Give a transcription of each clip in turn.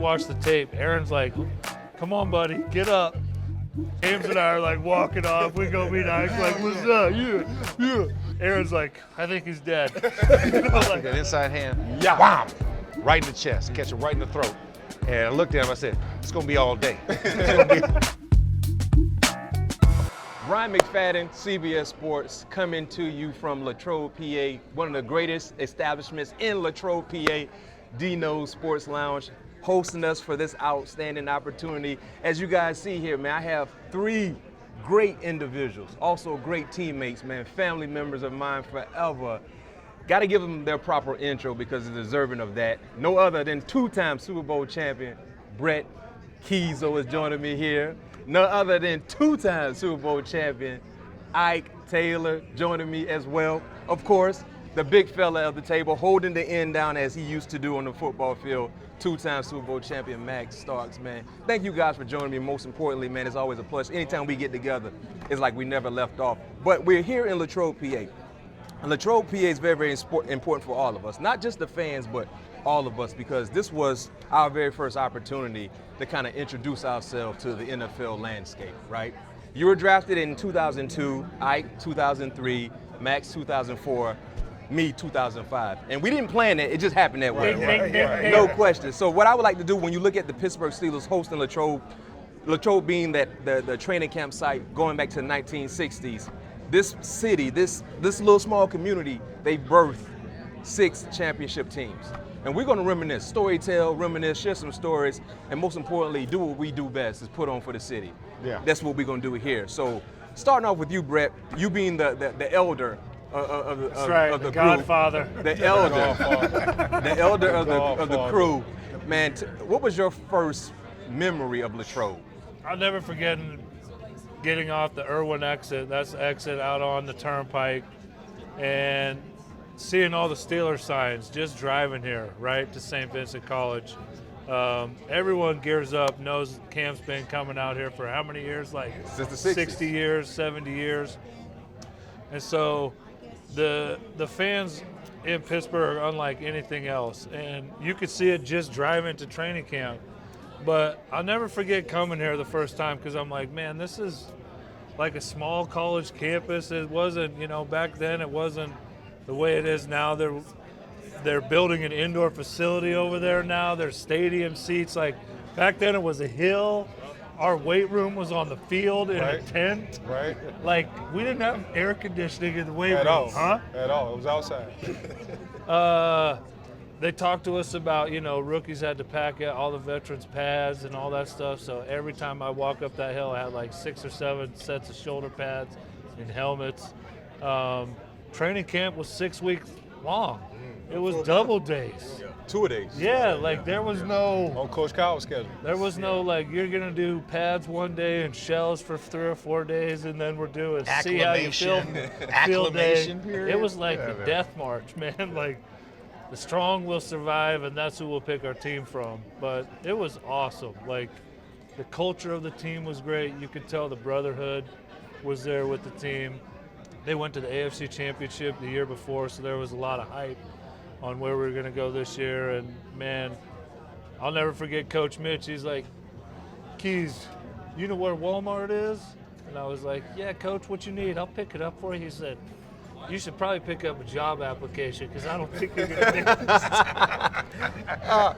watch the tape. Aaron's like, come on, buddy, get up. James and I are like walking off. We go meet Ike, like, what's up? Yeah. Aaron's like, I think he's dead. That inside hand, wham, right in the chest, catch him right in the throat. And I looked at him, I said, it's gonna be all day. Bryant McFadden, CBS Sports, coming to you from Latrobe, PA, one of the greatest establishments in Latrobe, PA, Dino's Sports Lounge, hosting us for this outstanding opportunity. As you guys see here, man, I have 3 great individuals, also great teammates, man, family members of mine forever. Got to give them their proper intro because they're deserving of that. No other than 2-time Super Bowl champion, Brett Keisel is joining me here. No other than 2-time Super Bowl champion, Ike Taylor, joining me as well. Of course, the big fella of the table, holding the end down as he used to do on the football field, 2-time Super Bowl champion, Max Starks, man. Thank you guys for joining me. Most importantly, man, it's always a pleasure. Anytime we get together, it's like we never left off. But we're here in Latrobe, PA. And Latrobe, PA is very, very important for all of us, not just the fans, but all of us, because this was our very first opportunity to kind of introduce ourselves to the NFL landscape, right? You were drafted in 2002, Ike 2003, Max 2004, me 2005. And we didn't plan it, it just happened that way. No question. So what I would like to do when you look at the Pittsburgh Steelers hosting Latrobe being that the training camp site going back to the 1960s, this city, this little small community, they birthed 6 championship teams. And we're gonna reminisce, storytell, reminisce, share some stories, and most importantly, do what we do best, is put on for the city. Yeah. That's what we're gonna do here. So starting off with you, Brett, you being the elder of the crew. Godfather. The elder of the crew. Man, what was your first memory of Latrobe? I'll never forget getting off the Irwin exit. That's the exit out on the turnpike, and seeing all the Steelers signs just driving here, right, to St. Vincent College. Everyone gears up, knows camp's been coming out here for how many years? Like since the 60s. 60 years, 70 years. And so the fans in Pittsburgh are unlike anything else. And you could see it just driving to training camp. But I'll never forget coming here the first time, because I'm like, man, this is like a small college campus. It wasn't, back then it wasn't the way it is now. They're building an indoor facility over there now. There's stadium seats. Like back then it was a hill. Our weight room was on the field in a tent. Right. Like we didn't have air conditioning in the weight room. Huh? At all. It was outside. They talked to us about, rookies had to pack all the veterans' pads and all that stuff. So every time I walk up that hill, I had like 6 or 7 sets of shoulder pads and helmets. Training camp was 6 weeks long. It was double days. 2 days. Yeah, like there was no. On Coach Cowell's schedule. There was no like you're gonna do pads one day and shells for 3 or 4 days, and then we're doing see how you feel field day. It was like the death march, man. Like the strong will survive, and that's who we'll pick our team from. But it was awesome. Like the culture of the team was great. You could tell the brotherhood was there with the team. They went to the AFC Championship the year before, so there was a lot of hype on where we were going to go this year. And, man, I'll never forget Coach Mitch. He's like, Keys, you know where Walmart is? And I was like, yeah, Coach, what you need? I'll pick it up for you. He said, you should probably pick up a job application because I don't think you're going to need this.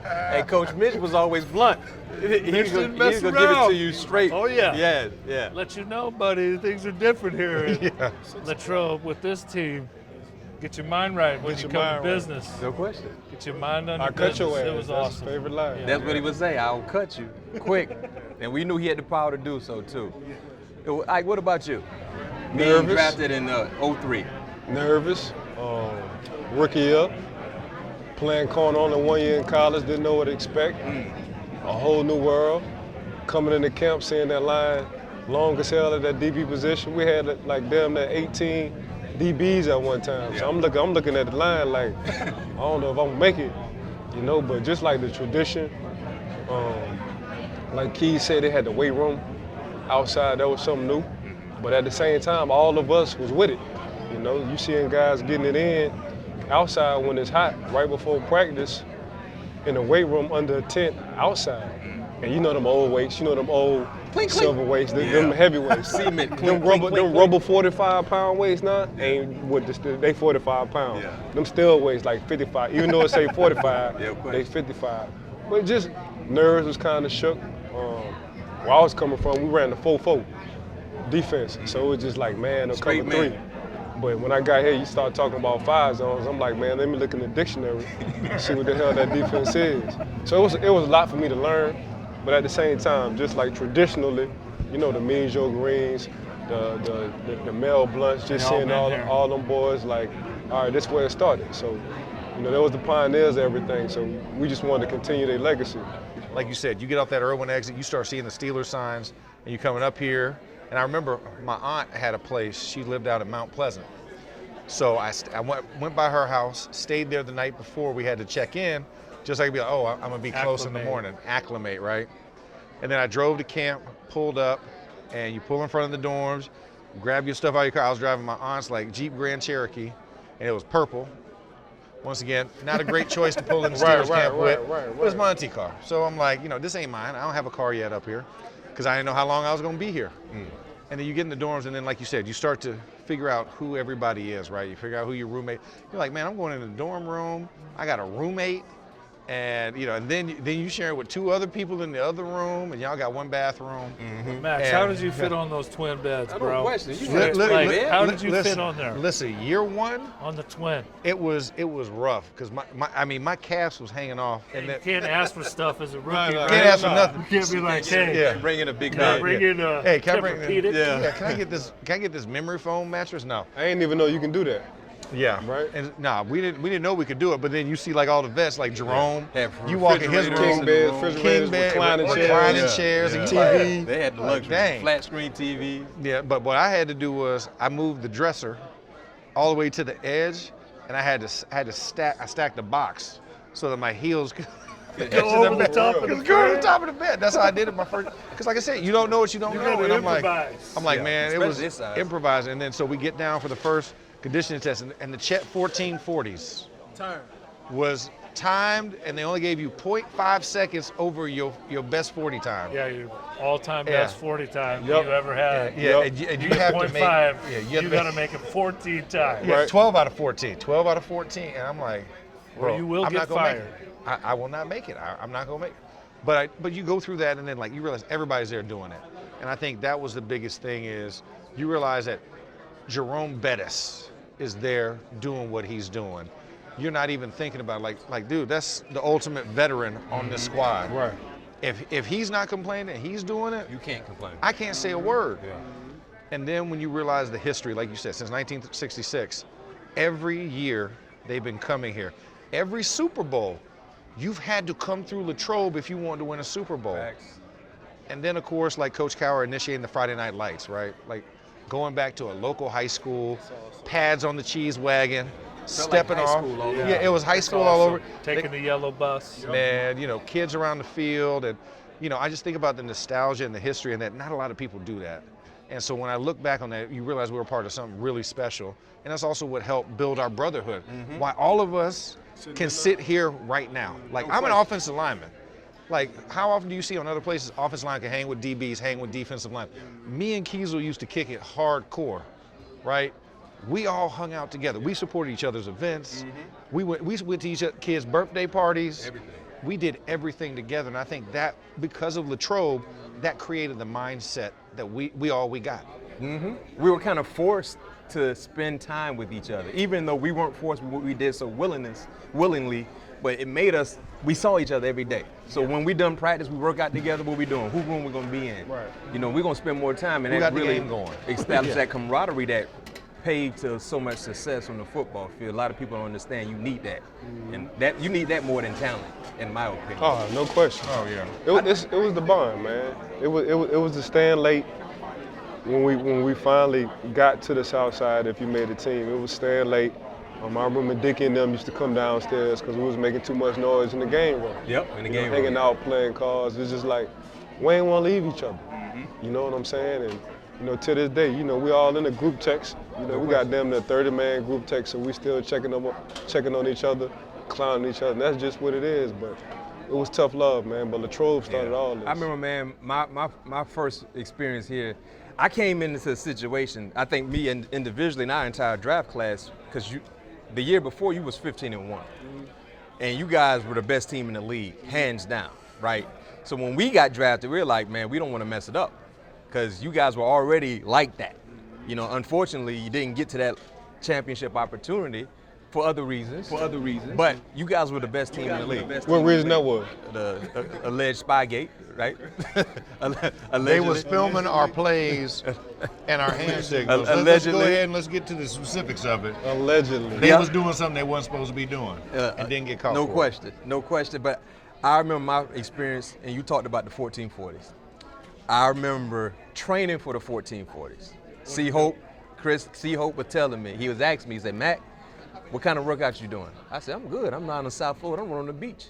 Hey, Coach Mitch was always blunt. He's going to give it to you straight. Oh, yeah. Yeah. Let you know, buddy, things are different here in Latrobe with this team. Get your mind right when you come to business. No question. Get your mind on I'll your cut your business. ass. It was That's awesome. his favorite line. That's what he would say. I'll cut you quick. And we knew he had the power to do so, too. Ike, what about you? Being drafted in 03. Nervous. Rookie year. Playing corner only 1 year in college. Didn't know what to expect. A whole new world. Coming into camp, seeing that line long as hell at that DB position. We had like damn near 18 DBs at one time. So I'm looking at the line like, I don't know if I'm gonna make it, but just like the tradition, like Keys said, they had the weight room outside, that was something new. But at the same time, all of us was with it. You seeing guys getting it in outside when it's hot, right before practice, in the weight room under a tent outside. And you know them old weights, you know them old silver weights, them heavy weights. Cement, them rubber 45-pound weights now ain't what they 45 pounds. Yeah. Them still weights like 55, even though it say 45, they 55. But just nerves was kind of shook. Where I was coming from, we ran the 4-4 defense, so it was just like, man, they'll cover 3. But when I got here, you start talking about 5 zones. I'm like, man, let me look in the dictionary, see what the hell that defense is. So it was a lot for me to learn. But at the same time, just like traditionally, you know, the Mean Joe Greens, the Mel Blunts, just seeing all them boys, like, all right, this is where it started. So, you know, there was the pioneers of everything. So we just wanted to continue their legacy. Like you said, you get off that Irwin exit, you start seeing the Steelers signs, and you coming up here. And I remember my aunt had a place. She lived out at Mount Pleasant. So I went by her house, stayed there the night before we had to check in, just like be like, oh, I'm gonna be close in the morning, acclimate, right? And then I drove to camp, pulled up, and you pull in front of the dorms, grab your stuff out of your car. I was driving my aunt's like Jeep Grand Cherokee, and it was purple. Once again, not a great choice to pull in the Steelers camp with. It was my auntie car. So I'm like, you know, this ain't mine. I don't have a car yet up here, because I didn't know how long I was gonna be here. And then you get in the dorms, and then like you said, you start to figure out who everybody is, right? You figure out who your roommate. You're like, man, I'm going in the dorm room. I got a roommate. And you know, and then you share it with 2 other people in the other room, and y'all got 1 bathroom. Max, how did you fit on those twin beds, bro? How did you fit on there? Listen, year 1 on the twin. It was rough because my calves was hanging off. And you can't ask for stuff as a rookie. Right? Can't ask for nothing. You can't be like, hey, bring in a big bed. Hey, can I get this memory foam mattress? No. I didn't even know you can do that. Yeah, right. And we didn't know we could do it. But then you see like all the vets, like Jerome. You walk in his room, king bed, reclining chairs, and TV. They had the luxury, flat screen TV. Yeah, but what I had to do was I moved the dresser all the way to the edge, and I stacked the box so that my heels could go over the top of the bed. That's how I did it my first. Because like I said, you don't know what you don't know, and I'm like, man, it was improvising. And then so we get down for the first conditioning test, and the Chet 1440s was timed, and they only gave you 0.5 seconds over your best 40 time. Yeah, your all-time best 40 time you ever had. Yeah, and you have to make you got to make it 14 times. Yeah, 12 out of 14. 12 out of 14, and I'm like, bro, well, you will I'm get not gonna fired. make it. I will not make it. I'm not gonna make it. But you go through that, and then like you realize everybody's there doing it, and I think that was the biggest thing is you realize that Jerome Bettis is there doing what he's doing. You're not even thinking about like dude, that's the ultimate veteran on this squad. Right. If he's not complaining, he's doing it. You can't complain. I can't say a word. Yeah. And then when you realize the history, like you said, since 1966, every year they've been coming here. Every Super Bowl, you've had to come through Latrobe if you wanted to win a Super Bowl. Facts. And then of course, like Coach Cowher initiating the Friday Night Lights, right? Like going back to a local high school, pads on the cheese wagon, stepping like off. Yeah, it was high school all over. Taking the yellow bus. Man, you know, kids around the field, and you know, I just think about the nostalgia and the history, and that not a lot of people do that. And so when I look back on that, you realize we were part of something really special, and that's also what helped build our brotherhood. Why all of us can sit here right now. Like I'm an offensive lineman. Like, how often do you see on other places, offensive line can hang with DBs, hang with defensive line? Me and Keisel used to kick it hardcore, right? We all hung out together. We supported each other's events. We went to each other's kids' birthday parties. Everything. We did everything together, and I think that, because of Latrobe, that created the mindset that we got. We were kind of forced to spend time with each other, even though we weren't forced, we did so willingly, but it made us, we saw each other every day. So when we done practice, we work out together, what we doing, who room we gonna be in. Right. You know, we're gonna spend more time, and Who that got the really game going. established that camaraderie that paved to so much success on the football field. A lot of people don't understand you need that. And that you need that more than talent, in my opinion. Oh, no question. Oh yeah. It was the bond, man. It was the staying late when we finally got to the South Side. If you made the team, it was staying late. I remember Dickie and them used to come downstairs because we was making too much noise in the game room. Yep, in the game room. Hanging out, playing cards. It's just like we ain't want to leave each other. You know what I'm saying? And you know, to this day, you know, we all in a group text. You know, we got them in a 30-man group text, so we still checking on each other, clowning each other. And that's just what it is. But was tough love, man. But Latrobe started all this. I remember, man, my first experience here, I came into a situation, I think me and individually in our entire draft class, because the year before you was 15-1. And you guys were the best team in the league, hands down, right? So when we got drafted, we were like, man, we don't want to mess it up, because you guys were already like that. You know, unfortunately, you didn't get to that championship opportunity for other reasons. But you guys were the best team in the league. What reason that was? The alleged Spygate, right? They was filming our plays and our hand signals. Let's Allegedly. go ahead and let's get to the specifics of it. Allegedly. They was doing something they wasn't supposed to be doing and didn't get caught No for question, no question. But I remember my experience, and you talked about the 1440s. I remember training for the 1440s. Chris Hope was telling me, he was asking me, he said, Mac, what kind of workouts you doing? I said, I'm good. I'm down in South Florida. I'm running on the beach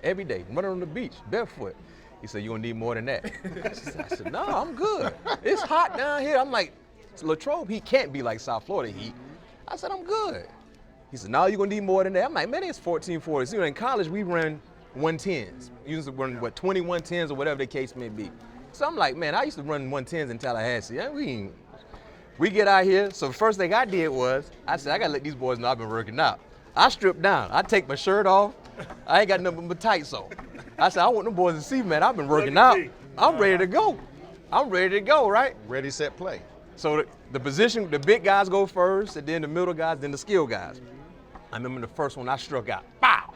every day. I'm running on the beach, barefoot. He said, you're going to need more than that. I said, no, I'm good. It's hot down here. I'm like, Latrobe, he can't be like South Florida heat. I said, I'm good. He said, no, you're going to need more than that. I'm like, man, it's 1440s. You know, in college, we ran 110s. We used to run, 2110s or whatever the case may be. So I'm like, man, I used to run 110s in Tallahassee. We get out here, so the first thing I did was, I said, I gotta let these boys know I've been working out. I stripped down. I take my shirt off. I ain't got nothing but tights on. I said, I want them boys to see, man, I've been working out. I'm ready to go. Right? Ready, set, play. So the position, the big guys go first, and then the middle guys, then the skill guys. I remember the first one I struck out. Pow!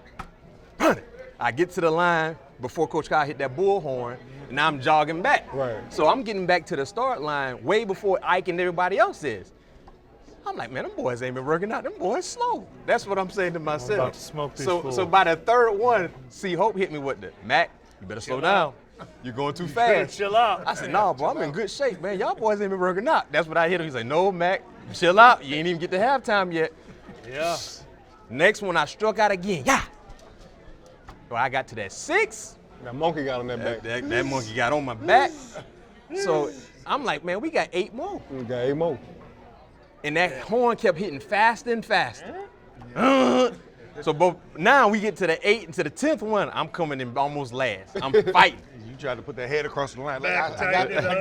I get to the line before Coach Kyle hit that bullhorn, and now I'm jogging back. Right. So I'm getting back to the start line way before Ike and everybody else is. I'm like, man, them boys ain't been working out. Them boys slow. That's what I'm saying to myself. I'm about to smoke these fools. So by the third one, C Hope hit me with the, Mac, you better slow down. You're going too fast. Chill out. I said, no, bro, I'm in good shape, man. Y'all boys ain't been working out. That's what I hit him. He's like, no, Mac, chill out. You ain't even get to halftime yet. Yeah. Next one, I struck out again. Yeah. Well, I got to that 6. That monkey got on that back. That monkey got on my back. So I'm like, man, we got 8 more. We got 8 more. And that horn kept hitting faster and faster. So but now we get to the 8th and to the 10th one, I'm coming in almost last. I'm fighting. You tried to put that head across the line. Like, Back I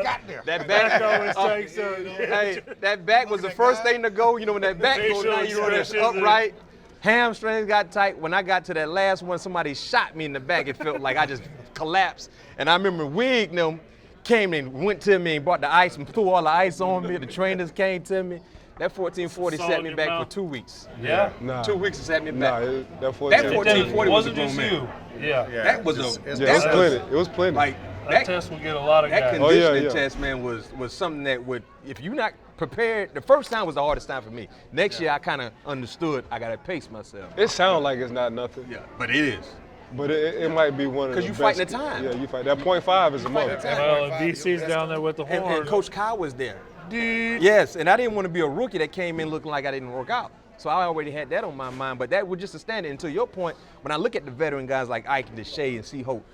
got there. That back, hey, that back was the first thing to go. You know, when that back goes down, you know, that's upright. Hamstrings got tight. When I got to that last one, somebody shot me in the back. It felt like I just collapsed. And I remember Wig and them came and went to me and brought the ice and threw all the ice on me. The trainers came to me. That 1440 set me back for 2 weeks. Yeah. Nah. 2 weeks set me back. Nah, that 1440 was a wasn't grown just man. you. Yeah. That was plenty. It was plenty. Like That test will get a lot of that guys. conditioning test, man, was something that would, if you're not prepared, the first time was the hardest time for me. Next year, I kind of understood I got to pace myself. It sounds like it's not nothing. Yeah, but it is. But it might be one of the best. Because you fighting the time. Yeah, you fight. That .5 is a mother. Well, and DC's down there with the horn. And Coach Kyle was there. Dude. Yes, and I didn't want to be a rookie that came in looking like I didn't work out. So I already had that on my mind. But that was just a standard. And to your point, when I look at the veteran guys like Ike and Deshae and C. Hope,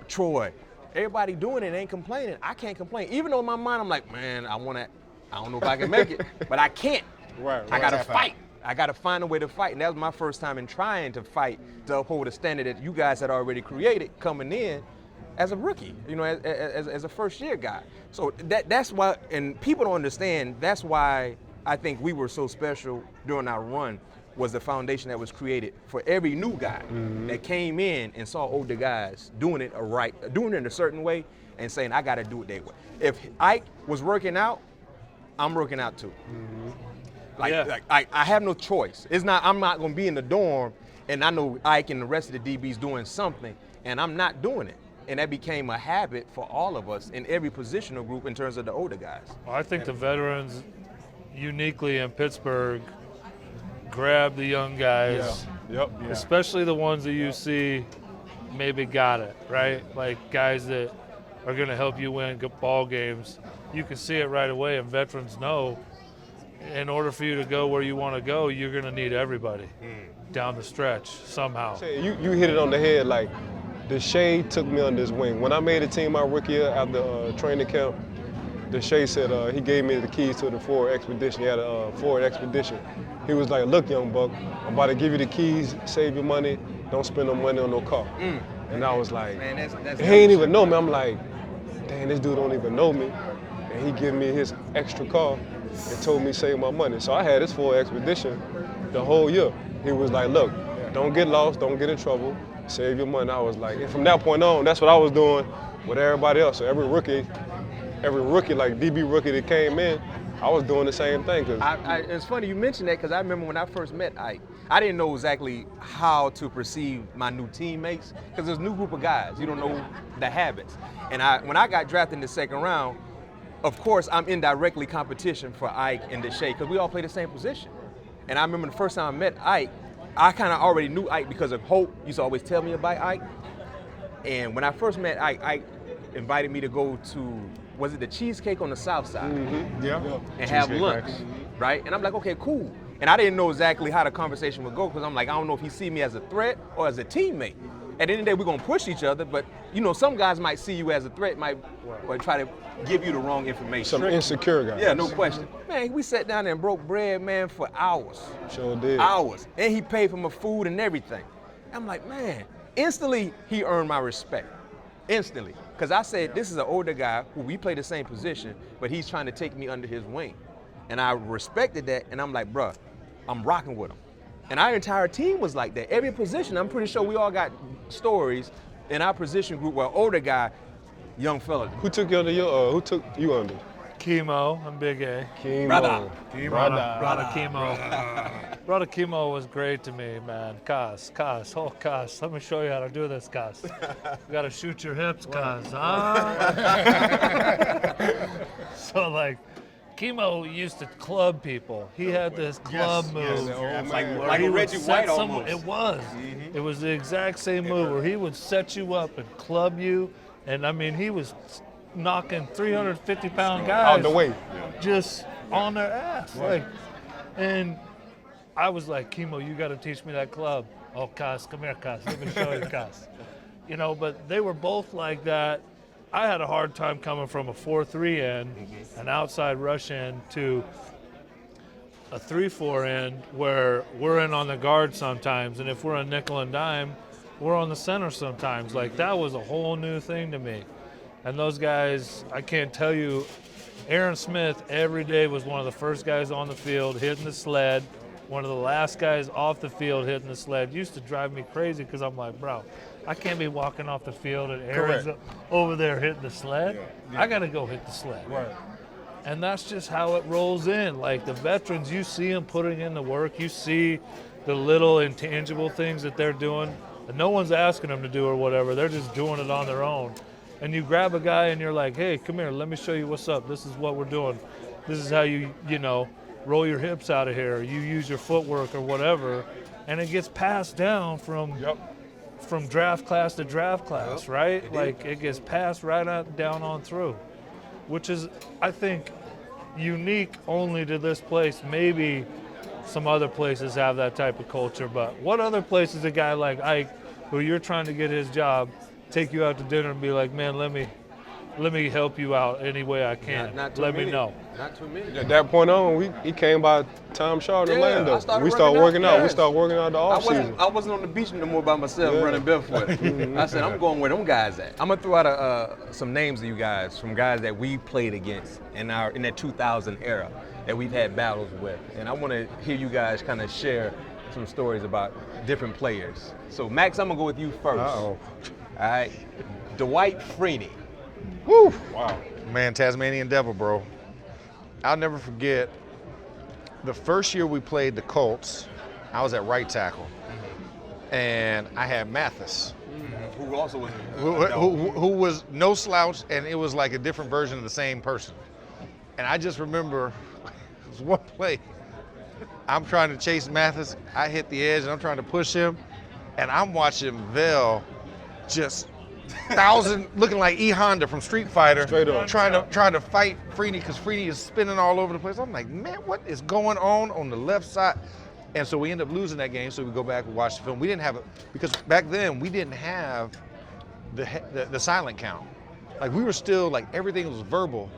Troy, everybody doing it ain't complaining. I can't complain. Even though in my mind I'm like, man, I don't know if I can make it, but I can't. Right. I gotta fight. I gotta find a way to fight. And that was my first time in trying to fight to uphold a standard that you guys had already created coming in as a rookie, you know, as a first year guy. So that's why, and people don't understand, that's why I think we were so special during our run, was the foundation that was created for every new guy that came in and saw older guys doing it doing it in a certain way and saying, I gotta do it that way. If Ike was working out, I'm working out too. Like I have no choice. I'm not gonna be in the dorm and I know Ike and the rest of the DBs doing something and I'm not doing it. And that became a habit for all of us in every positional group in terms of the older guys. Well, I think the veterans, uniquely in Pittsburgh, grab the young guys, especially the ones that you see maybe got it, right? Like guys that are going to help you win ball games. You can see it right away, and veterans know in order for you to go where you want to go, you're going to need everybody down the stretch somehow. You hit it on the head. Like, Deshae took me under his wing. When I made a team my rookie year after training camp, Deshae said he gave me the keys to the forward expedition. He had a forward expedition. He was like, look, young buck, I'm about to give you the keys, save your money, don't spend no money on no car. And I was like, Man, that's he ain't even know me. I'm like, dang, this dude don't even know me. And he gave me his extra car and told me save my money. So I had this full expedition the whole year. He was like, look, don't get lost, don't get in trouble, save your money. I was like, and from that point on, that's what I was doing with everybody else. So every rookie, like DB rookie that came in, I was doing the same thing. It's funny you mentioned that because I remember when I first met Ike, I didn't know exactly how to perceive my new teammates because there's a new group of guys. You don't know the habits. And when I got drafted in the second round, of course, I'm indirectly competition for Ike and Deshae because we all play the same position. And I remember the first time I met Ike, I kind of already knew Ike because of Hope used to always tell me about Ike. And when I first met Ike, Ike invited me to go to, was it the Cheesecake on the South Side? Mm-hmm. Yeah. And have lunch, right? And I'm like, okay, cool. And I didn't know exactly how the conversation would go because I'm like, I don't know if he see me as a threat or as a teammate. At the end of the day, we're gonna push each other, but you know, some guys might see you as a threat, might or try to give you the wrong information. Some insecure guys. Yeah, no question. Man, we sat down there and broke bread, man, for hours. Sure did. Hours. And he paid for my food and everything. I'm like, man, instantly he earned my respect. Instantly. Because I said, this is an older guy who we play the same position, but he's trying to take me under his wing. And I respected that, and I'm like, bruh, I'm rocking with him. And our entire team was like that. Every position, I'm pretty sure we all got stories in our position group where older guy, young fella. Who took you under who took you under? Chemo, I'm Big A. Chemo. Brother. Brother Chemo. Brother Chemo was great to me, man. Cas, let me show you how to do this, Cas. You gotta shoot your hips, Cas. So like, Chemo used to club people. He had this club move. Like a Reggie White almost. It was. Mm-hmm. It was the exact same move where he would set you up and club you. And I mean, he was knocking 350-pound guys out the way, just on their ass. Like, and I was like, Chemo, you got to teach me that club. Oh, Cas, come here, Cas. Let me show you, Cas. You know, but they were both like that. I had a hard time coming from a 4-3 end, an outside rush end, to a 3-4 end where we're in on the guard sometimes, and if we're a nickel and dime, we're on the center sometimes. Like, that was a whole new thing to me. And those guys, I can't tell you, Aaron Smith every day was one of the first guys on the field hitting the sled, one of the last guys off the field hitting the sled. Used to drive me crazy because I'm like, bro, I can't be walking off the field and Aaron's over there hitting the sled. Yeah. I got to go hit the sled. Right. And that's just how it rolls in. Like the veterans, you see them putting in the work. You see the little intangible things that they're doing. And no one's asking them to do or whatever. They're just doing it on their own. And you grab a guy and you're like, hey, come here, let me show you what's up. This is what we're doing. This is how you roll your hips out of here. You use your footwork or whatever. And it gets passed down from draft class to draft class, right? Like it gets passed right down on through, which is, I think, unique only to this place. Maybe some other places have that type of culture, but what other places a guy like Ike, who you're trying to get his job, take you out to dinner and be like, man, let me help you out any way I can. Let me know. Not too many. At that point on, he came by Tom Shaw in Orlando. We started working out. We started working out the off season. I wasn't on the beach no more by myself running barefoot. I said, I'm going where them guys at. I'm gonna throw out some names of you guys, from guys that we played against in that 2000 era that we've had battles with, and I want to hear you guys kind of share some stories about different players. So Max, I'm gonna go with you first. Uh-oh. All right, Dwight Freeney. Woo! Wow. Man, Tasmanian Devil, bro. I'll never forget the first year we played the Colts. I was at right tackle, and I had Mathis, who also was who was no slouch, and it was like a different version of the same person. And I just remember it was one play. I'm trying to chase Mathis. I hit the edge, and I'm trying to push him, and I'm watching Vel just looking like E Honda from Street Fighter, straight up, trying to fight Freeney because Freeney is spinning all over the place. I'm like, man, what is going on the left side? And so we end up losing that game. So we go back and watch the film. We didn't have it because back then we didn't have the silent count. Like we were still like everything was verbal.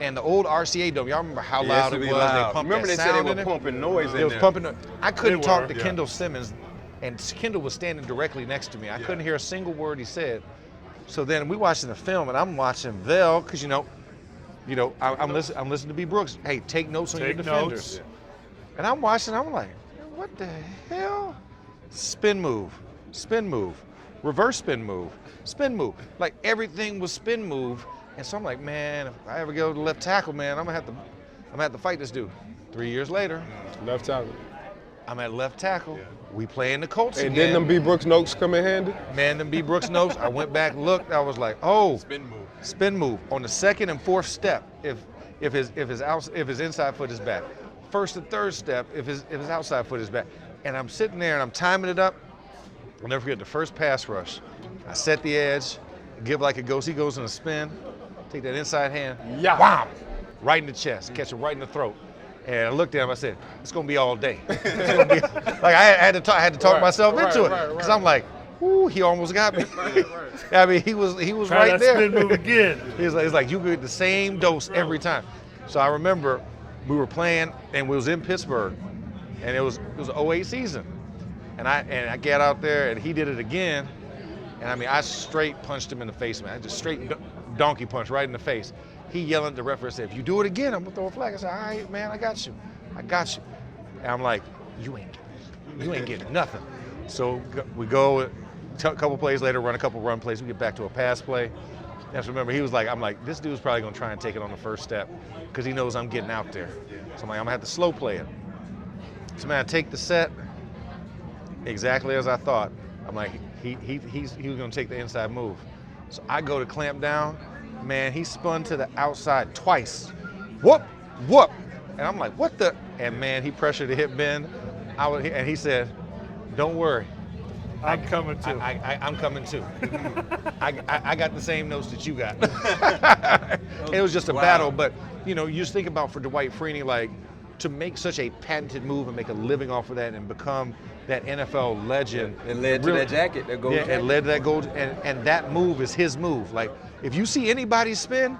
And the old RCA dome, y'all remember how loud it was? Loud. They pumped remember that they sound said they were pumping noise in there. I couldn't talk to Kendall Simmons and Kendall was standing directly next to me. I couldn't hear a single word he said. So then we watching the film, and I'm watching Vel, because I'm listening to B. Brooks. Hey, take notes on your defenders. And I'm watching, I'm like, what the hell? Spin move, reverse spin move. Like everything was spin move. And so I'm like, man, if I ever go to left tackle, man, I'm gonna have to fight this dude. 3 years later, Left tackle. I'm at left tackle. We play in the Colts And again. didn't them B. Brooks notes come in handy? Man, them B. Brooks notes, I went back, looked, I was like, oh. Spin move. On the second and fourth step, if his inside foot is back. First and third step, if his outside foot is back. And I'm sitting there and I'm timing it up. I'll never forget the first pass rush. I set the edge, give like a ghost. He goes in a spin, take that inside hand, wham, right in the chest, catch him right in the throat. And I looked at him, I said, it's gonna be all day. It's gonna be, like I had to talk myself into it. Because I'm like, ooh, he almost got me. I mean, he was Try right that there. spin move again. He's like, you get the same dose every time. So I remember we were playing and we was in Pittsburgh, and it was an 08 season. And I got out there and he did it again. And I mean, I straight punched him in the face, man. I just straight donkey punch right in the face. He yelling at the referee, said, if you do it again, I'm gonna throw a flag. I said, all right, man, I got you. And I'm like, you ain't getting nothing. So we go a couple plays later, run a couple run plays, we get back to a pass play. And remember, he was like, I'm like, this dude's probably gonna try and take it on the first step because he knows I'm getting out there. So I'm like, I'm gonna have to slow play it. So man, I take the set exactly as I thought. I'm like, he was gonna take the inside move. So I go to clamp down. Man, he spun to the outside twice. Whoop. And I'm like, what the? And man, he pressured the hip bend. And he said, don't worry. I'm coming too. I'm coming too. I got the same notes that you got. It was just a battle, but you just think about for Dwight Freeney, like to make such a patented move and make a living off of that and become that NFL legend. It led to that jacket, that gold jacket. It led to that gold, and that move is his move. Like if you see anybody spin,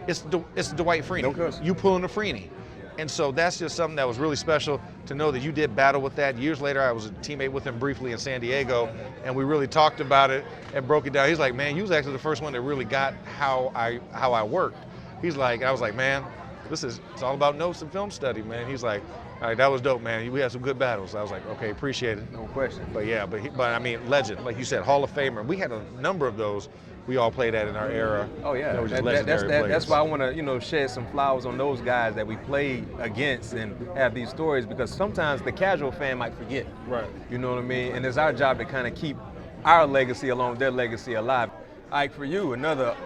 it's Dwight Freeney. No question. You pulling a Freeney. And so that's just something that was really special to know that you did battle with that. Years later, I was a teammate with him briefly in San Diego, and we really talked about it and broke it down. He's like, man, you was actually the first one that really got how I worked. He's like, I was like, man, it's all about notes and film study, man. He's like, all right, that was dope, man. We had some good battles. I was like, okay, appreciate it. No question. But yeah, but I mean, legend, like you said, Hall of Famer. We had a number of those. We all played at in our era. Oh yeah, that's why I want to shed some flowers on those guys that we played against and have these stories, because sometimes the casual fan might forget. Right. You know what I mean? And it's our job to kind of keep our legacy along with their legacy alive. Ike, for you, another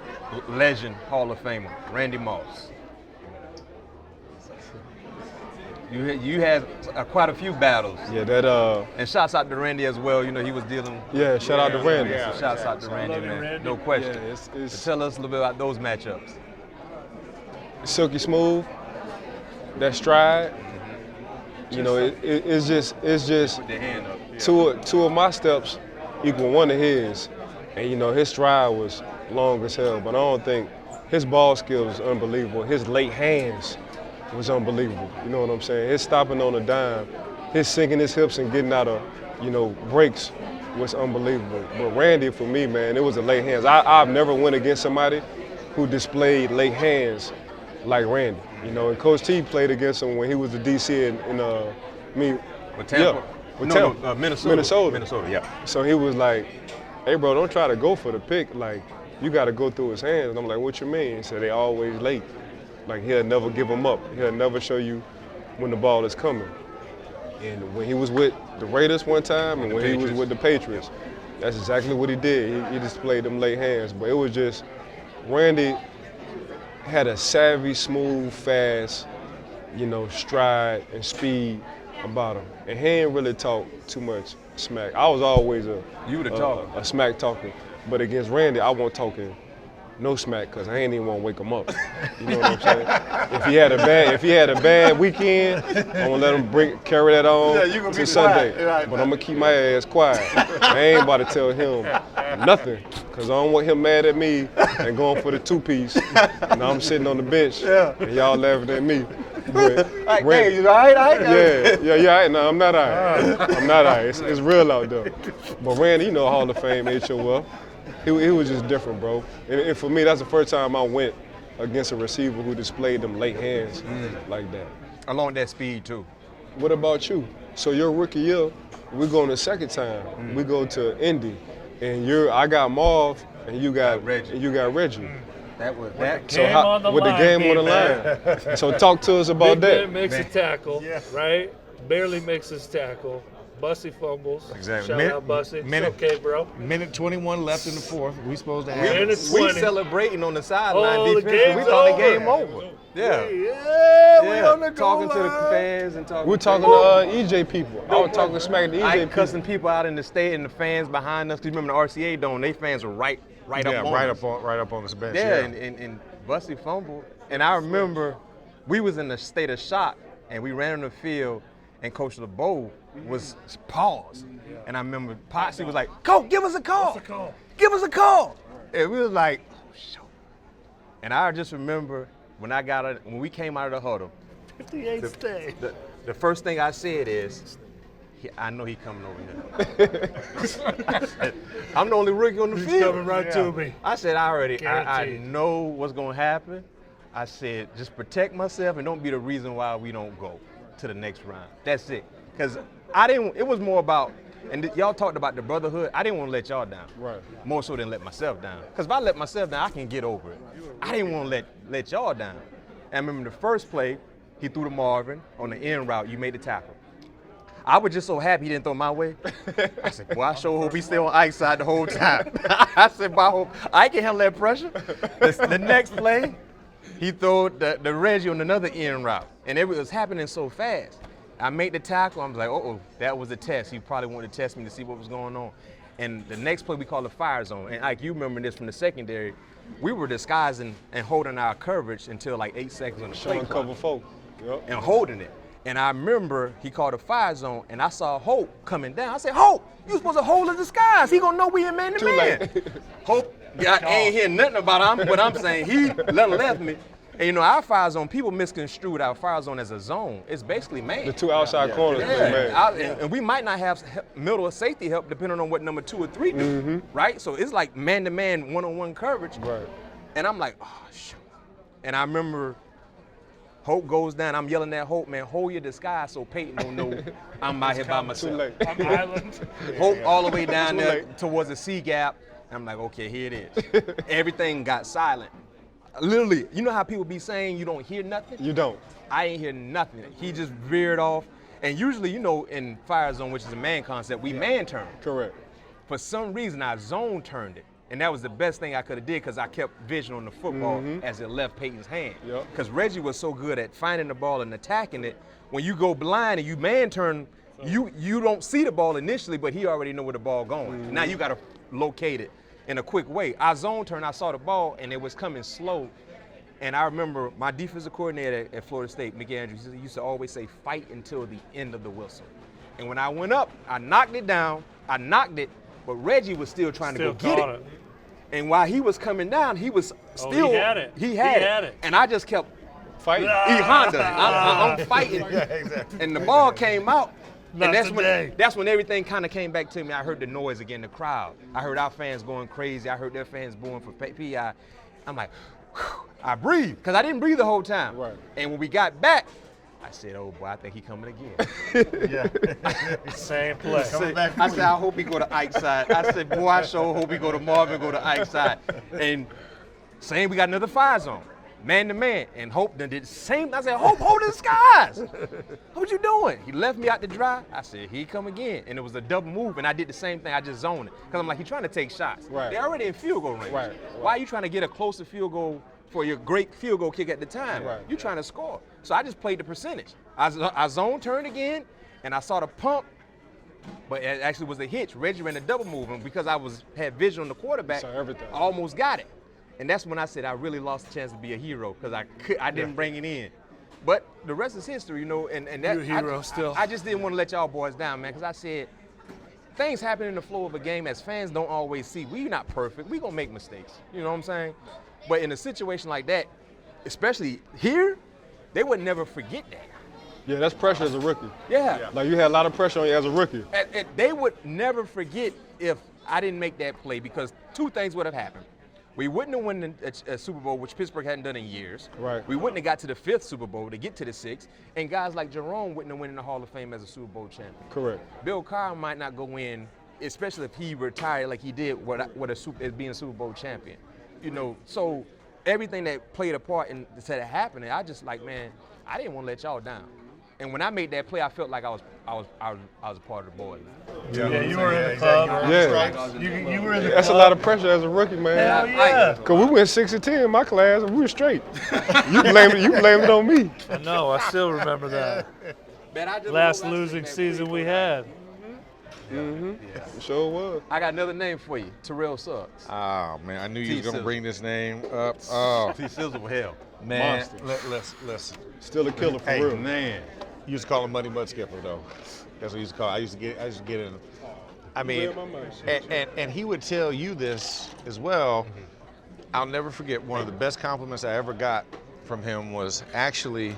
legend, Hall of Famer, Randy Moss. You had quite a few battles. Yeah, that And shouts out to Randy as well. He was dealing. Yeah, shout out to Randy. So shouts out to Randy, man. Randy. No question. Yeah, So tell us a little bit about those matchups. Silky smooth, that stride. It's just Put their hand up. Yeah. two of my steps equal one of his, and his stride was long as hell. But I don't think his ball skills was unbelievable. His late hands was unbelievable. You know what I'm saying? His stopping on a dime, his sinking his hips and getting out of, breaks was unbelievable. But Randy, for me, man, it was the late hands. I've never went against somebody who displayed late hands like Randy. And Coach T played against him when he was the DC With Tampa? Yeah, Minnesota. Minnesota, yeah. So he was like, hey, bro, don't try to go for the pick. Like, you got to go through his hands. And I'm like, what you mean? He said, they always late. Like, he'll never give them up. He'll never show you when the ball is coming. And when he was with the Raiders one time and when he was with the Patriots, that's exactly what he did. He displayed them late hands. But it was just, Randy had a savvy, smooth, fast, stride and speed about him. And he didn't really talk too much smack. I was always a smack talker. But against Randy, I wasn't talking no smack, because I ain't even want to wake him up. You know what I'm saying? If he had a bad weekend, I'm gonna let him carry that on to Sunday. Right, but I'm gonna keep my ass quiet. I ain't about to tell him nothing, because I don't want him mad at me and going for the two-piece. And I'm sitting on the bench and y'all laughing at me. Like, hey, you all right? Yeah. No, I'm not all right. I'm not all right. It's real out there. But Randy, Hall of Fame, HOF. He was just different, bro. And for me, that's the first time I went against a receiver who displayed them late hands like that. Along that speed, too. What about you? So your rookie year, we're going the second time. We go to Indy, and I got Marv, and you got Reggie. And you got Reggie. That was that. So with the game on the line. So talk to us about that. Big Man makes a tackle, right? Barely makes his tackle. Bussy fumbles. Exactly. Shout out Bussy. It's okay, bro. Minute 21 left in the fourth. We supposed to have Minute 20. We celebrating on the sideline Oh, the defense. We game's thought the over. game over. Yeah. we on the goal talking to the line. fans and talking. We're talking to EJ people. I was talking smack to EJ I people. cussing people out in the state and the fans behind us. Cause you remember the RCA dome? They fans were right up on us. right up on this bench. Yeah, and Bussy fumbled. And I remember we was in a state of shock, and we ran on the field, and Coach LeBeau was paused. And I remember Potsy was like, Coach, give us a call. Give us a call. And we was like, oh, shoot. And I just remember when we came out of the huddle, 58 stay. the first thing I said is, I know he coming over here. I'm the only rookie on the field. He's coming right to me. I said, I Guaranteed. know what's going to happen. I said, just protect myself and don't be the reason why we don't go to the next round. That's it. Because it was more about, and y'all talked about the brotherhood. I didn't want to let y'all down. Right. More so than let myself down. Because if I let myself down, I can get over it. I didn't want to let y'all down. And I remember the first play, he threw to Marvin on the end route. You made the tackle. I was just so happy he didn't throw my way. I said, boy, I sure hope he's still on Ike's side the whole time. I said, boy, I hope Ike can handle that pressure. The next play, he threw the Reggie on another end route. And it was happening so fast. I made the tackle. I'm like, uh-oh, that was a test. He probably wanted to test me to see what was going on. And the next play we call the fire zone. And Ike, you remember this from the secondary. We were disguising and holding our coverage until like 8 seconds on the play Showing clock. cover folk. Yep. And holding it. And I remember he called a fire zone, and I saw Hope coming down. I said, Hope, you supposed to hold in disguise. He gonna know we in man-to-man. Hope, I ain't hear nothing about what I'm saying. He left me. And our fire zone, people misconstrued our fire zone as a zone. It's basically man. The two outside corners. And we might not have middle or safety help depending on what number 2 or 3 do, right? So it's like man-to-man, one-on-one coverage. Right. And I'm like, oh, shoot. And I remember Hope goes down. I'm yelling at Hope, man, hold your disguise so Peyton don't know I'm out here by myself. Too late. I'm Island. Hope all the way down Too there late. towards the C gap. I'm like, okay, here it is. Everything got silent. Literally, you know how people be saying you don't hear nothing? You don't. I ain't hear nothing. He just veered off. And usually, in fire zone, which is a man concept, we man turn. Correct. For some reason, I zone turned it. And that was the best thing I could have did because I kept vision on the football as it left Peyton's hand. Because Reggie was so good at finding the ball and attacking it. When you go blind and you man turn, you don't see the ball initially, but he already know where the ball going. Now you got to locate it in a quick way. I zone turned, I saw the ball, and it was coming slow. And I remember my defensive coordinator at Florida State, Mickey Andrews, he used to always say, fight until the end of the whistle. And when I went up, I knocked it down, but Reggie was still trying to go get it. And while he was coming down, he was still. He had it. He had it. And I just kept fighting. Honda. I'm fighting. Yeah, exactly. And the ball came out. Not And today. that's when everything kind of came back to me. I heard the noise again, the crowd. I heard our fans going crazy. I heard their fans booing for PI. I'm like, whew, I breathed, because I didn't breathe the whole time. Right. And when we got back, I said, oh boy, I think he coming again. Yeah. Same play. I said, I hope he go to Ike's side. I said, boy, I sure hope he go to Marvin, go to Ike's side. And saying we got another fire zone, man to man. And Hope done did the same. I said, Hope, hold the skies. What you doing? He left me out to dry. I said, he come again. And it was a double move, and I did the same thing. I just zoned it. Because I'm like, he's trying to take shots. Right. They're already in field goal range. Right. Why are you trying to get a closer field goal for your great field goal kick at the time? Right. You're trying to score. So I just played the percentage. I zone turned again, and I saw the pump, but it actually was a hitch. Reggie ran a double move, and because I had vision on the quarterback, Saw everything. I almost got it. And that's when I said I really lost a chance to be a hero because I didn't bring it in. But the rest is history, and that You're a hero still. I just didn't want to let y'all boys down, man, because I said things happen in the flow of a game as fans don't always see. We're not perfect. We're going to make mistakes. You know what I'm saying? But in a situation like that, especially here, they would never forget that. Yeah, that's pressure as a rookie. Yeah. Like you had a lot of pressure on you as a rookie. And they would never forget if I didn't make that play, because two things would have happened. We wouldn't have won a Super Bowl, which Pittsburgh hadn't done in years. Right. We wouldn't have got to the 5th Super Bowl to get to the 6th. And guys like Jerome wouldn't have went in the Hall of Fame as a Super Bowl champion. Correct. Bill Carr might not go in, especially if he retired like he did as being a Super Bowl champion. You know, so everything that played a part in instead of happening, I just like, man, I didn't want to let y'all down. And when I made that play, I felt like I was a part of the boys. Yeah, you were in the club. Yeah. You were in the That's club. a lot of pressure as a rookie, man. Hell yeah. Cause we went 6-10 in my class and we were straight. You blame it on me. I know. I still remember that. Man, I just Last losing season we had. It sure was. I got another name for you, TERRELL SUGGS. Oh man, I knew you was gonna T-Sizzle. bring this name up. Oh T-Sizzle with hell. man, Monster. listen. Still a killer for Hey, real. Man. You used to call him Money Mud Skipper though. That's what you used to call. I used to get in. I mean, and he would tell you this as well. I'll never forget one of the best compliments I ever got from him was actually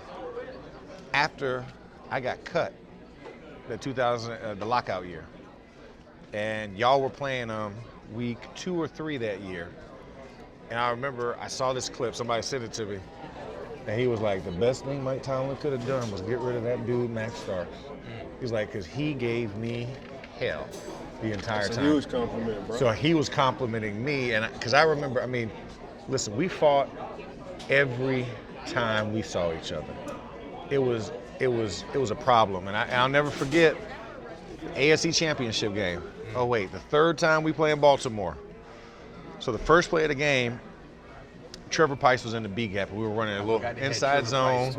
after I got cut, the lockout year, and y'all were playing week 2 or 3 that year. And I remember I saw this clip. Somebody sent it to me. And he was like, the best thing Mike Tomlin could have done was get rid of that dude, Max Starks. He's like, because he gave me hell the entire That's a time. huge compliment, bro. So he was complimenting me, and because I remember, I mean, listen, we fought every time we saw each other. It was a problem, and I'll never forget AFC Championship game. Oh wait, the 3rd time we play in Baltimore. So the first play of the game, Trevor Price was in the B gap, and we were running a little inside zone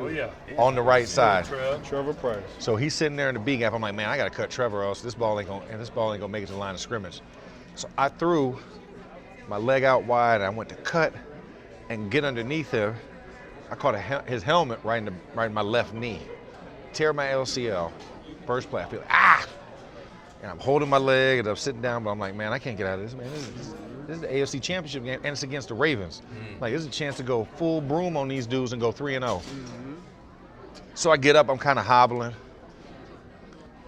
on the right side. Trevor Price. So he's sitting there in the B gap. I'm like, man, I gotta cut Trevor, else this ball ain't gonna make it to the line of scrimmage. So I threw my leg out wide, and I went to cut and get underneath him. I caught his helmet right in my left knee. Tear my LCL. First play, I feel like, and I'm holding my leg and I'm sitting down, but I'm like, man, I can't get out of this, man. This is the AFC Championship game, and it's against the Ravens. Like, this is a chance to go full broom on these dudes and go 3-0. So I get up, I'm kind of hobbling.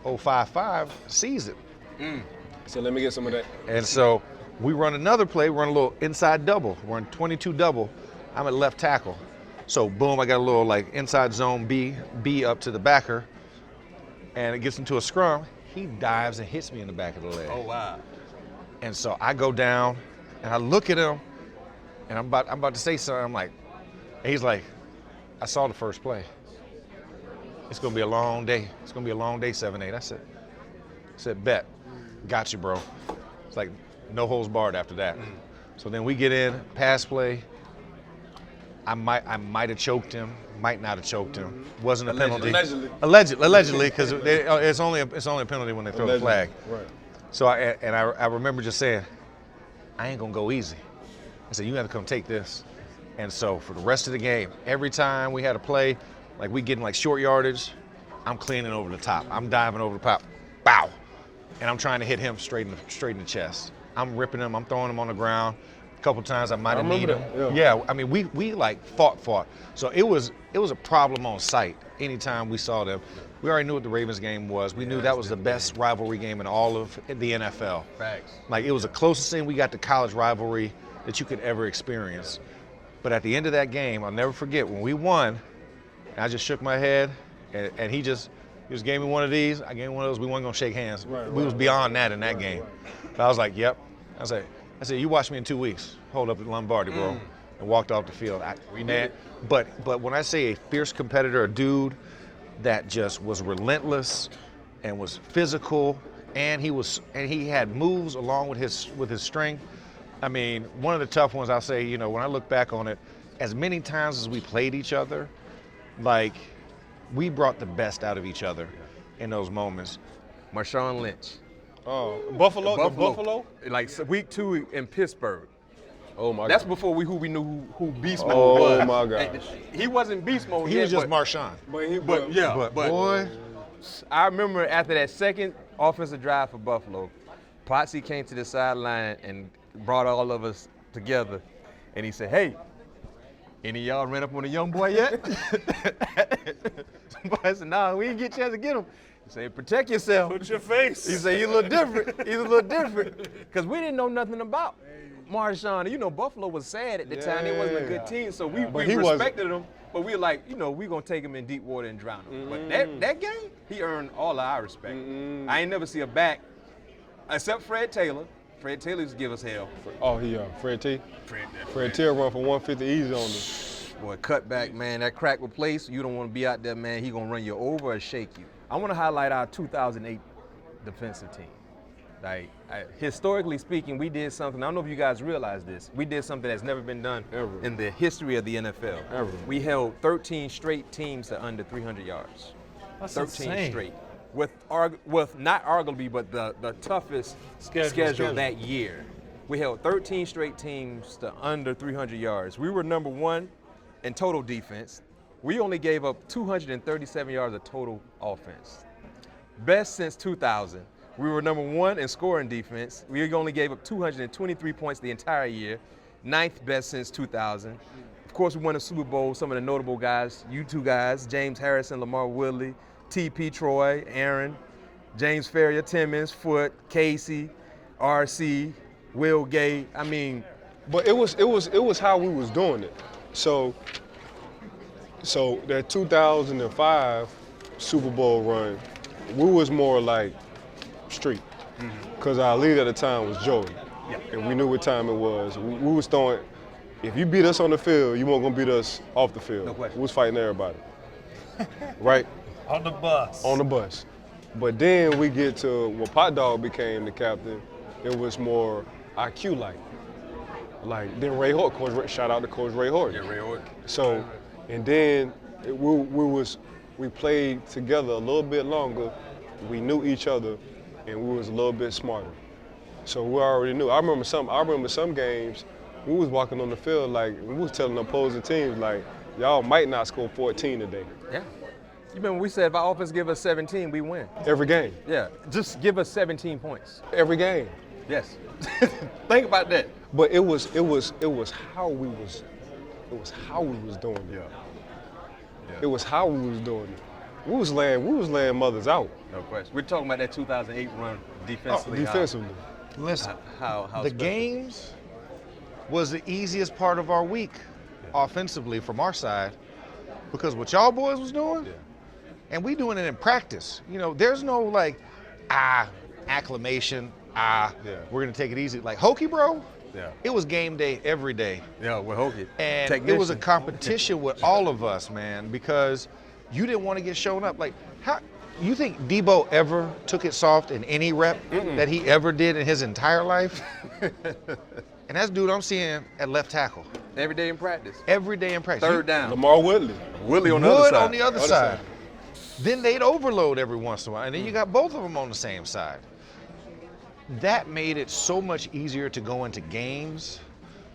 055 sees it. So let me get some of that. And so we run another play, run a little inside double, run 22 double. I'm at left tackle. So boom, I got a little like inside zone B up to the backer, and it gets into a scrum. He dives and hits me in the back of the leg. Oh, wow. And so I go down and I look at him, and I'm about to say something. I'm like, and he's like, I saw the first play. It's gonna be a long day. It's gonna be a long day, 7-8. I said, bet. Got you, bro. It's like no holds barred after that. So then we get in, pass play. I might have choked him, might not have choked him. Wasn't a penalty. Allegedly, because it's only a penalty when they throw the flag. Right. So I remember just saying, I ain't gonna go easy. I said, you have to come take this. And so for the rest of the game, every time we had a play, like we getting like short yardage, I'm cleaning over the top. I'm diving over the top, bow. And I'm trying to hit him straight in the chest. I'm ripping him, I'm throwing him on the ground. A couple times I might have kneed him. Yeah, I mean, we like fought. So it was a problem on site anytime we saw them. We already knew what the Ravens game was. We knew that was the best rivalry game in all of the NFL. Facts. Like, it was the closest thing we got to college rivalry that you could ever experience. But at the end of that game, I'll never forget, when we won, I just shook my head, and he just gave me one of these. I gave him one of those. We weren't gonna shake hands. We was beyond that in that game. So I was like, yep. I said, you watch me in 2 weeks. Hold up at Lombardi, bro, and walked off the field. But when I say a fierce competitor, a dude that just was relentless and was physical, and he had moves along with his strength. I mean, one of the tough ones, I'll say, when I look back on it, as many times as we played each other, like, we brought the best out of each other in those moments. Marshawn Lynch. Oh, Buffalo? Like week 2 in Pittsburgh. Oh my God. That's before we knew who Beast Mode was. Oh my God. And he wasn't Beast Mode He yet, was just but, Marshawn. but Boy, I remember after that second offensive drive for Buffalo, Potsy came to the sideline and brought all of us together, and he said, "Hey, Any of y'all ran up on a young boy yet? Somebody said, nah, we didn't get a chance to get him. He said, protect yourself. Put your face. He said, he's a little different. He's a little different. Because we didn't know nothing about Marshawn. You know, Buffalo was sad at the time. It wasn't a good team, so we respected him. But we were like, you know, we're going to take him in deep water and drown him. But that game, he earned all of our respect. I ain't never see a back, except Fred Taylor. Fred Taylor used to give us hell. Oh, Fred T? Fred T run for 150 easy on me. Boy, cut back, man. That crack replace, you don't want to be out there, man. He going to run you over or shake you. I want to highlight our 2008 defensive team. Like, historically speaking, we did something. I don't know if you guys realize this. We did something that's never been done Ever. in the history of the NFL. Ever. We held 13 straight teams to under 300 yards. That's 13 insane. straight. With not arguably, but the toughest schedule that year. We held 13 straight teams to under 300 yards. We were number 1 in total defense. We only gave up 237 yards of total offense. Best since 2000. We were number 1 in scoring defense. We only gave up 223 points the entire year. 9th best since 2000. Of course, we won a Super Bowl. Some of the notable guys, you two guys, James Harrison, Lamar Woodley, T.P. Troy, Aaron, James Ferrier, Timmons, Foote, Casey, R.C., Will Gay. I mean, but it was how we was doing it. So that 2005 Super Bowl run, we was more like street, because our leader at the time was Joey, and we knew what time it was. We was throwing. If you beat us on the field, you weren't gonna beat us off the field. No question. We was fighting everybody, right? On the bus. On the bus. But then we get to when Pot Dog became the captain, it was more IQ-like. Like then Ray Horton, shout out to Coach Ray Horton. yeah, Ray Horton. So, and then we played together a little bit longer. We knew each other, and we was a little bit smarter. So we already knew. I remember some games, we was walking on the field like we was telling the opposing teams like, y'all might not score 14 today. Yeah. You remember we said if our offense give us 17, we win. Every game. Yeah. Just give us 17 points. Every game. Yes. Think about that. But it was how we was doing it. Yeah. It was how we was doing it. We was laying mothers out. No question. We're talking about that 2008 run defensively. Defensively. Listen, How the special. games was the easiest part of our week offensively from our side, because what y'all boys was doing, and we doing it in practice. You know, there's no like, acclamation, we're gonna take it easy. Like Hokie, bro, it was game day every day. Yeah, with Hokie. And it was a competition with all of us, man, because you didn't want to get shown up. Like, how you think Debo ever took it soft in any rep that he ever did in his entire life? And that's dude I'm seeing at left tackle. Every day in practice. Every day in practice. Third down. Lamar Woodley. Willie on the other Wood side. on the other side. Then they'd overload every once in a while, and then you got both of them on the same side. That made it so much easier to go into games,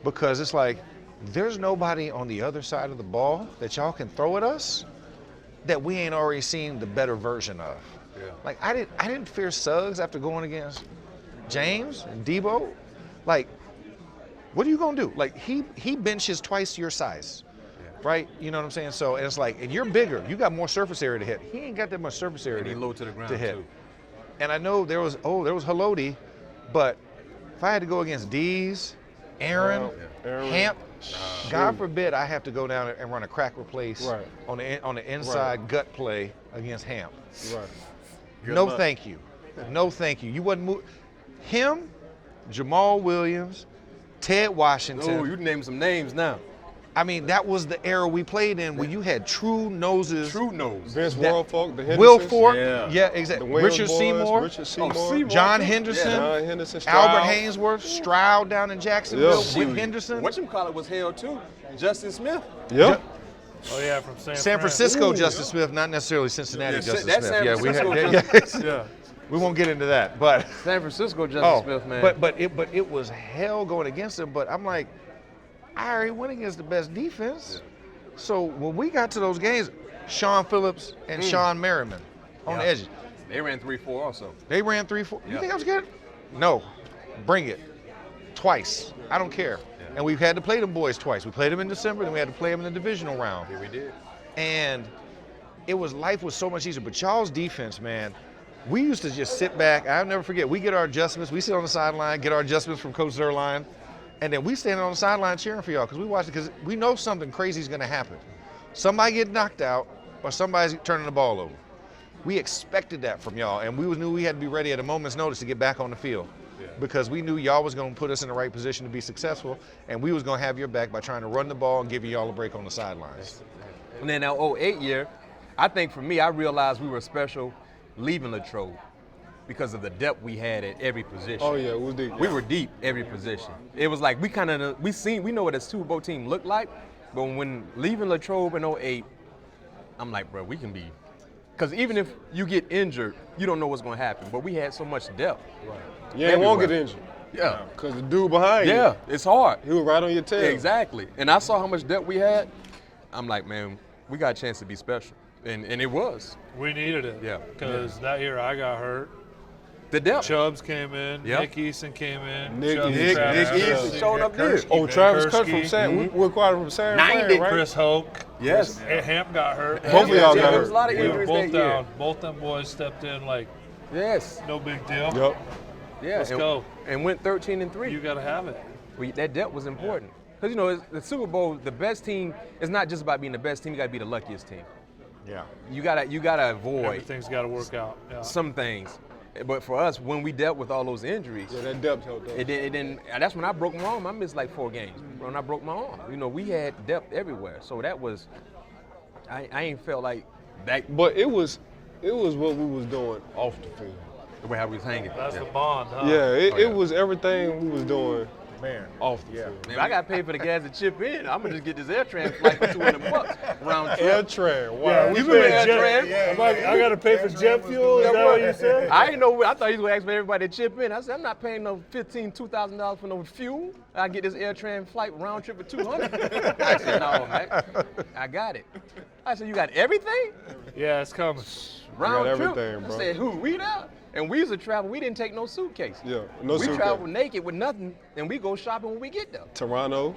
because it's like, there's nobody on the other side of the ball that y'all can throw at us that we ain't already seen the better version of. Yeah. Like, I didn't fear Suggs after going against James and Debo. Like, what are you gonna do? Like, he benches twice your size, right? You know what I'm saying? So, and it's like, and you're bigger. You got more surface area to hit. He ain't got that much surface area And he low to the ground hit. too. And I know there was Haloti, but if I had to go against D's, Aaron, Hamp, God forbid I have to go down and run a crack replace on the inside gut play against Hamp. Right. No, thank you. No, thank you. You wasn't him, Jamal Williams, Ted Washington. Oh, you named some names now. I mean, that was the era we played in where you had true noses. True nose. Vince Wilfork, the Hendersons. Will Fork, Yeah. exactly. The Williams Richard boys, Seymour, Richard Seymour. Seymour. John too. Henderson, John Henderson, Albert Stroud. Hainsworth, Stroud down in Jacksonville, Yeah. Whit Henderson. Whatchamacallit was held too. Justin Smith. Yep. Oh yeah, from San Francisco Ooh, Justice Smith, not necessarily Cincinnati Yeah, Justice that's Smith. San We Francisco yeah. We won't get into that, but San Francisco Justin Smith, man. but it was hell going against him. But I'm like, I already went against the best defense. So when we got to those games, Sean Phillips and Sean Merriman on the edges. They ran 3-4 also. They ran 3-4. You Yeah. think I was scared? No. Bring it. Twice. I don't care. And we've had to play them boys twice. We played them in December, then we had to play them in the divisional round. Yeah, we did. And life was so much easier. But y'all's defense, man, we used to just sit back. I'll never forget, we get our adjustments. We sit on the sideline, get our adjustments from Coach Zerline, and then we stand on the sideline cheering for y'all because we watch it because we know something crazy is going to happen. Somebody get knocked out or somebody's turning the ball over. We expected that from y'all, and we knew we had to be ready at a moment's notice to get back on the field. Because we knew y'all was going to put us in the right position to be successful, and we was going to have your back by trying to run the ball and giving y'all a break on the sidelines. And then that 08 year, I think for me, I realized we were special leaving Latrobe because of the depth we had at every position. Oh yeah, it was deep. We were deep every position. It was like we know what a Super Bowl team looked like, but when leaving Latrobe in 08, I'm like, bro, we can be. Because even if you get injured, you don't know what's going to happen. But we had so much depth. Right. You ain't won't get injured. Yeah. Because the dude behind you. Yeah, it's hard. He was right on your tail. Exactly. And I saw how much depth we had. I'm like, man, we got a chance to be special. And it was. We needed it. Yeah. Because that year I got hurt. The depth. Chubbs came in. Yep. Nick Easton came in. Nick Easton showed up here. Oh, Travis Cut from Kursky. San. We acquired from San 90. Fran, right? Chris Hoke. Yes. Hamp got hurt. Both of y'all got There was hurt. a lot of We were injuries both that year. down. Both them boys stepped in like Yes. no big deal. Yep. Yeah. Let's go. And went 13-3. You got to have it. That depth was important. Because, you know, the Super Bowl, the best team, it's not just about being the best team, you got to be the luckiest team. Yeah. You gotta avoid Everything's got to work out. Yeah. some things. But for us, when we dealt with all those injuries, Yeah, that depth helped us. it didn't. That's when I broke my arm. I missed like 4 games. When I broke my arm, you know, we had depth everywhere. So that was, I ain't felt like that. But it was what we was doing off the field. The way how we was hanging. That's Yeah. the bond, huh? Yeah, it was everything we was doing Man. off the field. Man, I got paid for the gas to chip in. I'm gonna just get this AirTran flight for $200 round trip. AirTran, wow. Yeah, You we remember paid AirTran? jet. I got to pay for jet fuel. Is that what you said? I didn't know. I thought he was gonna ask for everybody to chip in. I said, I'm not paying no $2,000 for no fuel. I get this AirTran flight round trip for $200. I said, no, man, I got it. I said, you got everything? Yeah, it's coming. Round got trip? everything, bro. I said, who? We there? And we used to travel. We didn't take no suitcase. Yeah, no we suitcase. travel naked with nothing, and we go shopping when we get there. Toronto.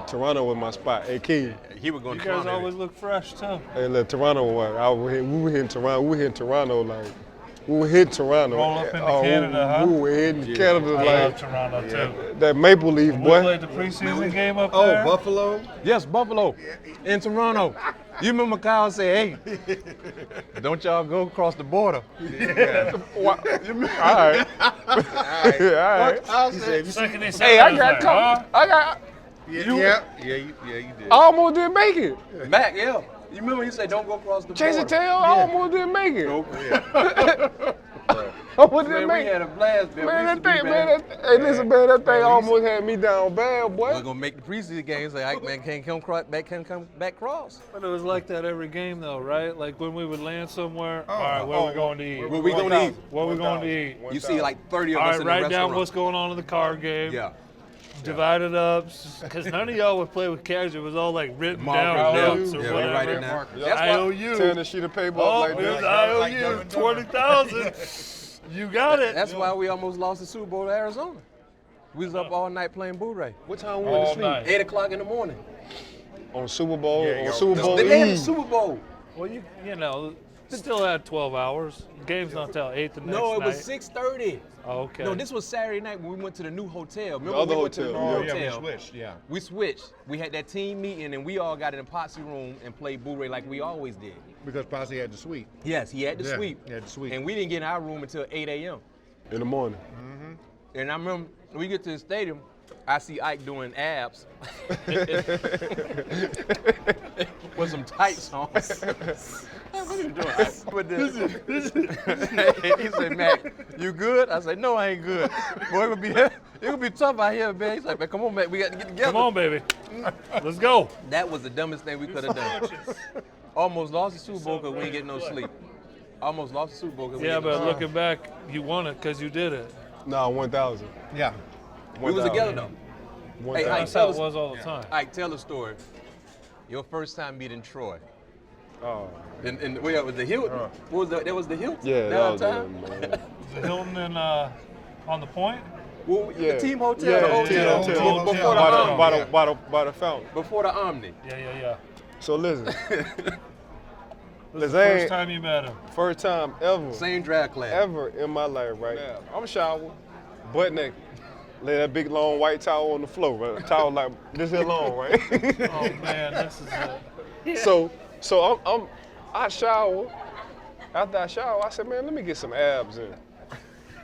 Toronto was my spot. Hey, King. He was going You to guys Toronto. always look fresh, too. Hey, look, Toronto was. We were hitting Toronto. We were hitting Toronto like. We were hitting Toronto. Roll up into Canada, huh? We were hitting Canada I like love Toronto, too. that Maple Leaf, We boy. played the preseason game up there. Buffalo? Yes, Buffalo in Toronto. You remember Kyle say, hey, don't y'all go across the border. All right. All right. Kyle said, Second they said Hey, that, I got was come. like, huh? I got. You did. I almost didn't make it. Mac, yeah. You remember he said, don't go across the Chase border. the tail. I almost didn't make it. I almost Man, didn't we make had it. a blast, man. Man, We that used to thing, be man. bad. Hey, listen, man. That thing almost had me down bad, We're boy. gonna make the preseason games. Like, Ike, man, can't come back cross. But it was like that every game, though, right? Like when we would land somewhere, all right, where are we going to eat? Where we gonna eat? What are we going to eat? You see like 30 of All us right, in the write restaurant. down what's going on in the card game. Yeah. Divide it up, because none of y'all would play with cash. It was all like written down notes or Yeah, we whatever. write it down. Yeah. That's why, IOU. Tearing the sheet of paper Oh, up like here's that. IOU, 20,000. You got it. that's why we almost lost the Super Bowl to Arizona. We was up all night playing Blu-ray. What time we went All to sleep? night. 8 o'clock in the morning. On Super Bowl. Yeah, On yo, Super Bowl The day of the Eve. Super Bowl. Well, you know, still had 12 hours. Game's not till 8 the next No, it night. was 6:30. Oh, okay. No, this was Saturday night when we went to the new hotel. Remember other we went to the hotel. new Yeah, hotel. switched, yeah. We switched. We had that team meeting, and we all got in a posse room and played Blu-ray like we always did. Because Posse had the suite. Yes, he had the Yeah, suite. he had the suite. And we didn't get in our room until 8 a.m. In the morning. And I remember when we get to the stadium, I see Ike doing abs with some tights on. What are you doing, Ike? With this. He said, Mac, you good? I said, no, I ain't good. Boy, it would be tough out here, man. He's like, man, come on, Mac, we got to get together. Come on, baby. Let's go. That was the dumbest thing we could have done. Almost lost the Super Bowl because we ain't getting no sleep. Almost lost the Super Bowl because we Yeah, ain't getting but no looking back, you won it because you did it. Nah, 1,000. Yeah. sleep. We was together, though. Hey, Ike, That's tell how us, it was all the time. Ike, tell a story. Your first time meeting Troy. Oh. And where was the Hilton? What was that was the Hilton Yeah, that was downtown? man. The Hilton and on the Point. Well, Yeah. the team hotel, Yeah, the team hotel. hotel. Before the Omni. By the fountain. Before the Omni. Yeah. So listen, This is the first time you met him. first time ever. Same draft class. Ever in my life, right? I'm showered, butt naked. Lay that big long white towel on the floor, right? Towel like this here long, right? Oh man, this is it. So I shower. After I shower, I said, man, let me get some abs in.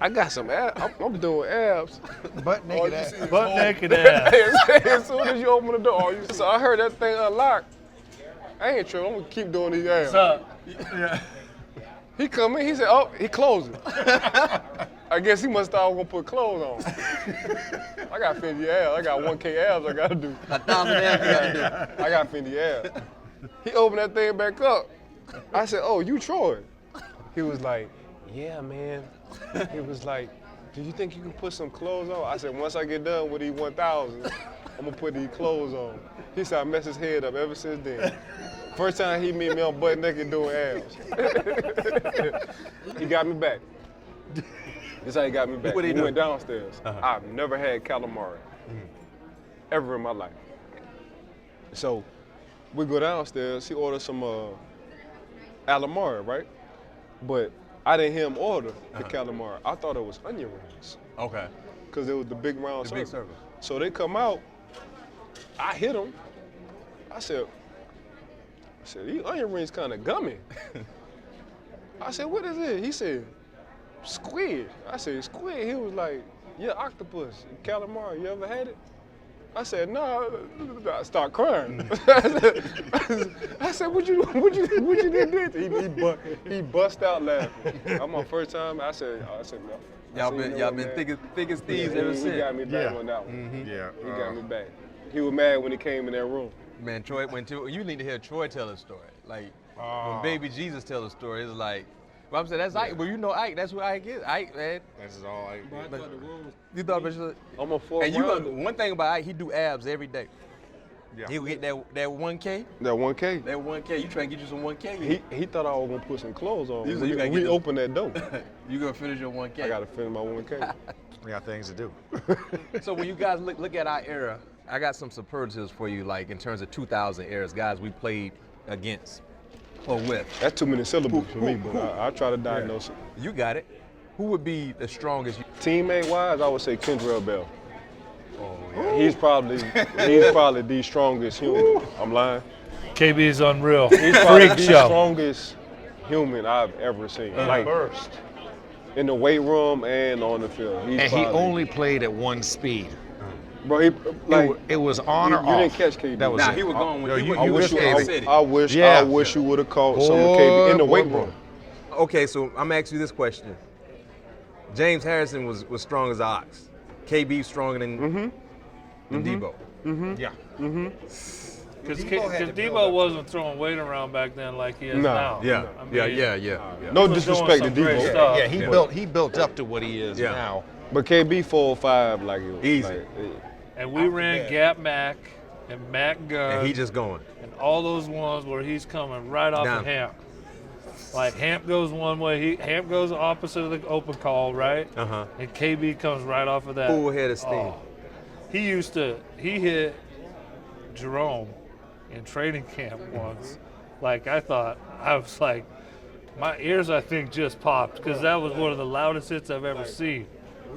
I got some abs. I'm doing abs. Butt naked ass. Butt naked ass. As soon as you open the door, so I heard that thing unlock. I ain't tripping. I'm gonna keep doing these abs. What's up? He come in, he said, oh, he closing. I guess he must thought I was gonna put clothes on. I got 50 abs. I got 1K abs I gotta do. 1,000 abs you gotta do. I got 50 abs. He opened that thing back up. I said, oh, you Troy? He was like, yeah, man. He was like, do you think you can put some clothes on? I said, once I get done with these 1,000, I'm gonna put these clothes on. He said, I messed his head up ever since then. First time he meet me on butt naked doing abs. He got me back. This how he got me back. What he We do? went downstairs. I've never had calamari, ever in my life. So we go downstairs, he ordered some calamari, right? But I didn't hear him order the calamari. I thought it was onion rings. Okay. Because it was the big round The big circle. circle. So they come out, I hit them. I said, these onion rings kind of gummy. I said, what is it? He said, squid. I said, squid? He was like, yeah, octopus, calamari, you ever had it? I said, no, I start crying. I said, what you did? He bust out laughing. That's my first time. I said, Y'all been thick as thieves ever since. He got me back on that one. Mm-hmm. Yeah. He got me back. He was mad when he came in that room. Man, Troy, you need to hear Troy tell a story. Like, when baby Jesus tell a story, it's like, well, I'm saying, that's Ike. Well, you know Ike. That's who Ike is. Ike, man. This is all I But you thought it was... I'm a fourth And you rounder. one thing about Ike, he do abs every day. Yeah. He'll get that 1K. That 1K. That 1K. You trying to get you some 1K. He thought I was gonna put some clothes on. You said you gotta get We them. opened that door. You gonna finish your 1K. I gotta finish my 1K. We got things to do. So when you guys look at our era, I got some superlatives for you, like in terms of 2000 eras, guys we played against or with. That's too many syllables for me, but I try to diagnose it. You got it. Who would be the strongest? Teammate wise, I would say Kendrell Bell. Oh, yeah. He's probably the strongest human. I'm lying. KB's unreal. He's probably Freak the show. strongest human I've ever seen. Like Burst. in the weight room and on the field. He's And he probably- only played at one speed. Bro, he like It was on or off. you didn't catch KD. That was Nah, it. he was going with Yo, he you- was- I he wish was you, Kansas City. I wish Yeah. you would have caught some of KD in the weight room. Okay, so I'm gonna ask you this question. James Harrison was strong as an ox. KB stronger than Debo. Yeah. Because Debo had to build Debo up. wasn't throwing weight around back then like he is No. now. Yeah, I mean, yeah. No he was doing disrespect to some great Debo. stuff. Yeah, he built up to what he is Yeah. now. But KB 4-5 like it was. Easy. Like, And we ran Gap Mac and Mac Gun And he just going. and all those ones where he's coming right off Down. of Hamp. Like Hamp goes one way, Hamp goes opposite of the open call, right? Uh-huh. And KB comes right off of that. Full head of steam. He hit Jerome in training camp once. Like I was like, my ears I think just popped because that was one of the loudest hits I've ever seen.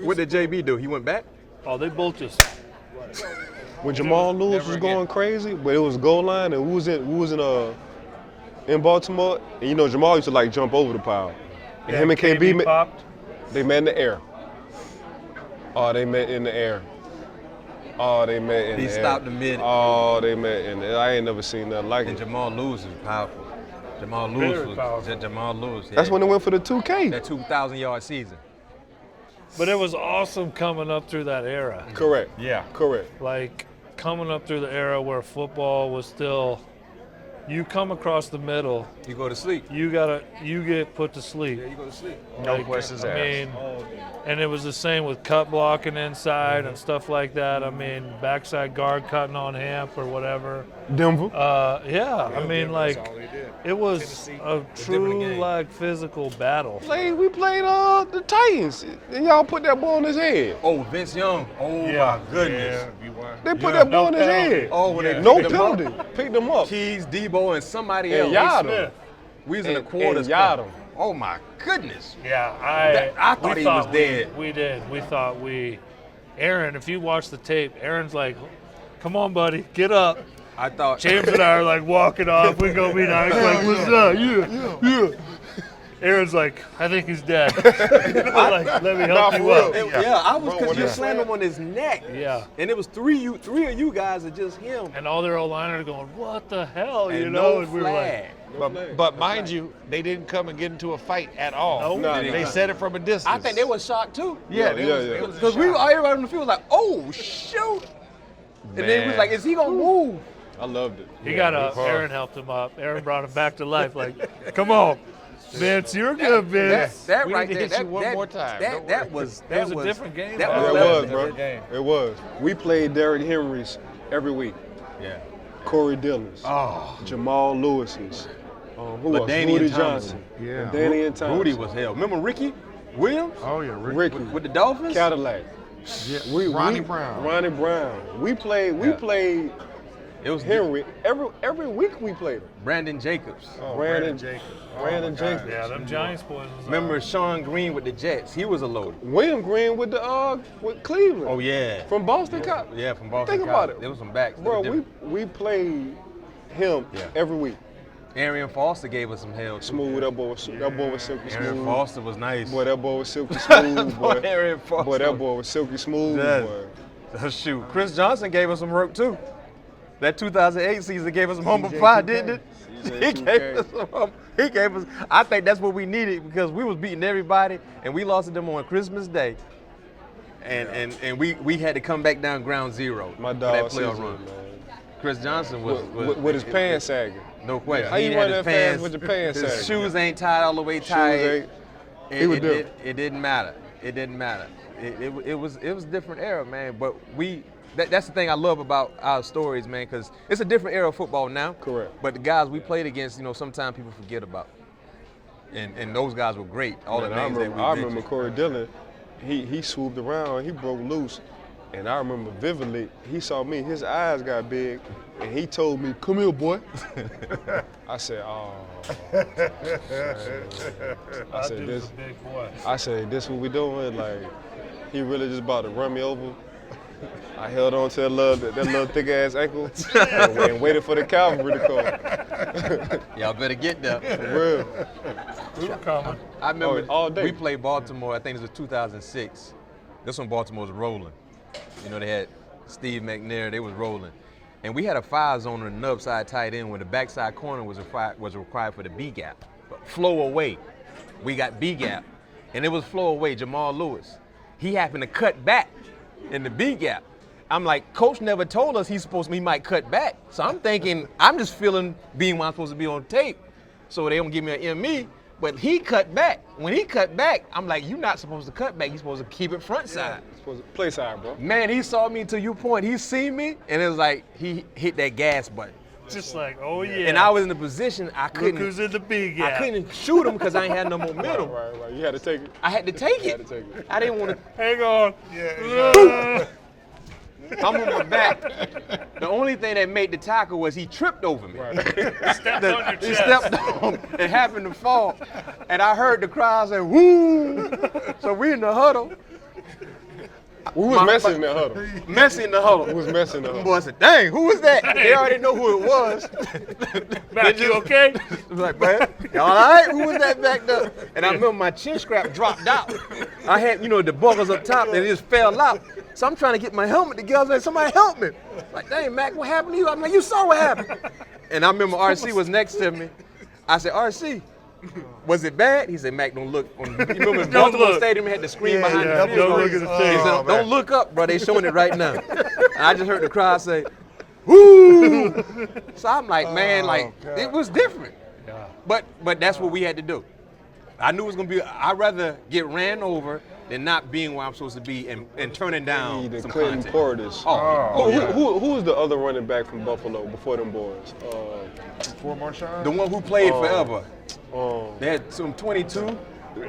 What did JB do? He went back? Oh, they both just. when Jamal Lewis Never was again. going crazy, but it was goal line and we was in Baltimore, and you know Jamal used to like jump over the pile. And him and KB popped. they met in the air. Oh, they met in the air. Oh, they met in He the air. stopped the mid. Oh, they met in the air. I ain't never seen nothing like And it. Jamal Lewis was powerful. Jamal Very Lewis powerful. Jamal Lewis. That's when they went for the 2K. that 2,000-yard season. But it was awesome coming up through that era. Correct. Yeah. Correct. Like coming up through the era where football was still You come across the middle, You go to sleep. you get put to sleep. Yeah, you go to sleep. No questions I asked. mean, and it was the same with cut blocking inside and stuff like that. I mean, backside guard cutting on Hamp or whatever. Denver. Yeah, I mean, like, That's all they did. it was Tennessee. a true, game. like, physical battle. We played the Titans, and y'all put that ball on his head. Oh, Vince Young. Oh my goodness. Yeah, you won. They put that ball on his penalty. head. Oh, when they No picked him up. penalty. Picked them up. Keys, Debo, and somebody And else. Yada. We was in the And quarters. Yada. Oh my goodness. Yeah, I thought we he was thought dead. We did. We thought Aaron, if you watch the tape, Aaron's like, come on, buddy, get up. I thought James and I are like walking off. We go meet Ike, like, what's up? Yeah. Aaron's like, I think he's dead. Like, let me help you up. I was because when you that- slammed him on his neck. Yeah. And it was three of you guys and just him. And all their O-liners are going, what the hell, And you know? no And we were like, flag. But mind you, they didn't come and get into a fight at all. No. They said it from a distance. I think they was shocked too. Yeah, Yeah. Because everybody on the field was like, oh shoot. And then we was like, is he gonna move? I loved it. he got up. Aaron helped him up. Aaron brought him back to life. Like, come on, Vince, you're good, Vince. That We right need to there. hit you that, one that, more time. That, Don't that worry. was It was a different game. That Yeah, was It level. was, bro. It was. We played Derrick Henry's every week. Yeah. Corey Dillon's. Oh. Jamal Lewis's. Who else? LaDainian Rudy Thompson. Johnson. Yeah. Danian Thompson. Rudy was hell. Remember Ricky Williams Oh yeah, Ricky. with the Dolphins? Cadillac. Ronnie Brown. Ronnie Brown. We played It was Henry. Every week we played him. Brandon Jacobs. Brandon Jacobs. Brandon Jacobs. Yeah, them Giants boys. Was Remember Sean Green with the Jets? He was a loader. William Green with with Cleveland. Oh yeah. From Boston College. Yeah, from Boston. Think about College. it. There was some backs. Bro, we played him Yeah. every week. Arian Foster gave us some hell too. Smooth. That boy was silky Arian smooth. Foster was nice. Boy, that boy was silky smooth. boy. Arian Foster. Boy, that boy was silky smooth. Yes. Boy. Shoot, Chris Johnson gave us some work too. That 2008 season gave us some humble pie, didn't it? He gave us some humble. He gave us. I think that's what we needed because we was beating everybody and we lost to them on Christmas Day. And we had to come back down ground zero My for that dog playoff season, run. man. Chris Johnson was With his pants sagging. No question. How you He run had his that fast with your pants His sagging? shoes ain't tied all the way tight. ain't- He was different. It didn't matter. It didn't matter. It was a different era, man. But that's the thing I love about our stories, man, because it's a different era of football now. Correct. But the guys we played against, sometimes people forget about. And those guys were great. All Man, the names that we I remember mentioned. Corey Dillon. He swooped around. He broke loose. And I remember vividly, he saw me. His eyes got big. And he told me, come here, boy. I said, oh. I said, dude's this. a big boy. I said, this what we doing? Like, he really just about to run me over. I held on to that little thick ass ankle and waited for the cavalry to come. Y'all better get there. For real. We were coming. I remember all day. we played Baltimore, I think it was 2006. This one Baltimore was rolling. They had Steve McNair, they was rolling. And we had a 5-zoner and nub side tight end where the backside corner was required for the B gap. But flow away. We got B gap. And it was flow away, Jamal Lewis. He happened to cut back in the B gap. I'm like, coach never told us he might cut back. So I'm thinking, I'm just feeling being when I'm supposed to be on tape. So they don't give me an ME, but he cut back. When he cut back, I'm like, you're not supposed to cut back. You're supposed to keep it front side. Supposed to play side, bro. Man, he saw me to your point. He seen me, and it was like he hit that gas button. Just like, oh yeah. And I was in a position I Look who's couldn't. in the big gap. I couldn't shoot him because I ain't had no momentum. Right. You had to take it. I had to take You it. had to take it. I didn't want to. Hang on. I'm on my back. The only thing that made the tackle was he tripped over me. Stepped on your He chest. stepped on and happened to fall. And I heard the crowd say, woo! So we in the huddle. We was messing in that huddle. Messi in the huddle. We was messing in the huddle. Boy said, dang, who was that? They already know who it was. Mac, you okay? I was like, man, y'all all right? Who was that back there? And I remember my chin strap dropped out. I had, the buckles up top, and it just fell out. So I'm trying to get my helmet together. I was like, somebody help me. Like, dang, Mac, what happened to you? I'm like, you saw what happened. And I remember RC was next to me. I said, RC, was it bad? He said, Mac, don't look. You remember in Baltimore look. Stadium, we had the screen behind yeah, the don't field. look at the He thing. said, don't look up, bro. They showing it right now. And I just heard the crowd say, woo! So I'm like, man, God. it was different. Yeah. But that's what we had to do. I knew it was gonna be. I'd rather get ran over than not being where I'm supposed to be and turning down The some Clinton content. Portis. Who was the other running back from Buffalo before them boys? For Marshawn? The one who played forever. Um, They had some 22.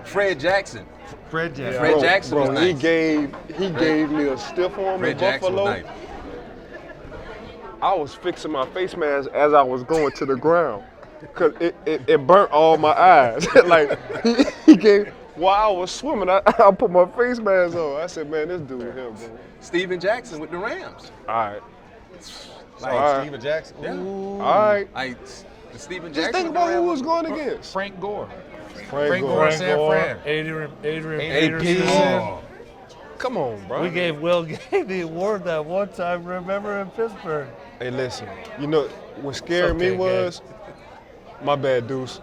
Fred Jackson. Fred Jackson. Fred Jackson was bro, nice. he gave me a stiff arm Fred in Jackson Buffalo. was nice. I was fixing my face mask as I was going to the ground, cause it burnt all my eyes. Like he gave. While I was swimming, I put my face mask on. I said, man, this dude here, bro. Steven Jackson with the Rams. All right. Steven Jackson. Yeah. Ooh. All right. Like the Steven Just Jackson. think with the about who Rams. was going against. Frank Gore. Frank Gore. Gore. San Fran. Adrian AP. Peterson. Oh. Come on, bro. We gave Will Gay the award that one time, remember, in Pittsburgh. Hey, listen. You know what scared me okay, was my bad, Deuce.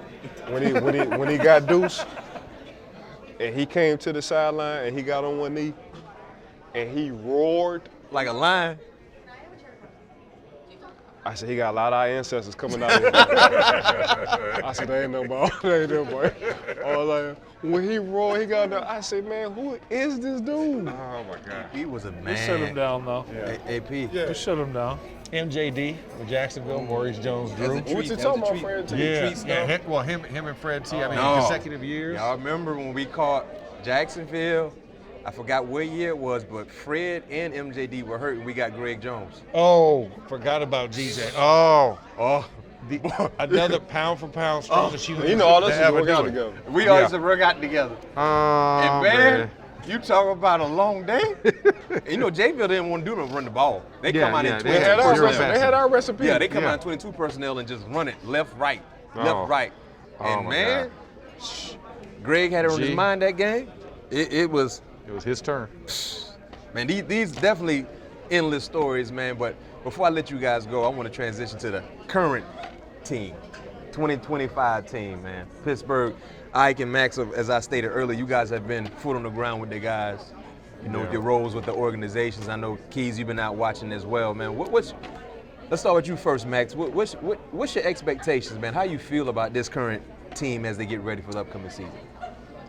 When he got Deuce, and he came to the sideline and he got on one knee, and he roared. Like a lion. I said, he got a lot of our ancestors coming out here. I said, there ain't no ball. There ain't no ball. Like, when he roared, he got there. I said, man, who is this dude? Oh my God. He was a We man. shut him down, though. AP. We shut him down. MJD with Jacksonville, Maurice Jones-Drew. What you talking about, Fred T? Him and Fred T. I mean, No. consecutive years. Y'all remember when we caught Jacksonville? I forgot what year it was, but Fred and MJD were hurt and we got Greg Jones. Oh, forgot about GJ. Oh, Oh. another pound for pound strongest human. You know, all this to is ever working out do it. together. We always work out together. Oh, And man, you talk about a long day. You know, Jayville didn't want to do them run the ball. They Yeah, come out yeah, in they 22 had our personnel. They had our recipe. Yeah, they come Yeah. out in 22 personnel and just run it left, right, Oh. left, right. Oh, And my man, Greg had it on his G. mind that game. It was, It was his turn. man, these definitely endless stories, man. But before I let you guys go, I want to transition to the current team, 2025 team, man. Pittsburgh, Ike and Max, as I stated earlier, you guys have been foot on the ground with the guys. You know, Yeah. your roles with the organizations. I know, Keys, you've been out watching as well, man. Let's start with you first, Max. What's your expectations, man? How you feel about this current team as they get ready for the upcoming season?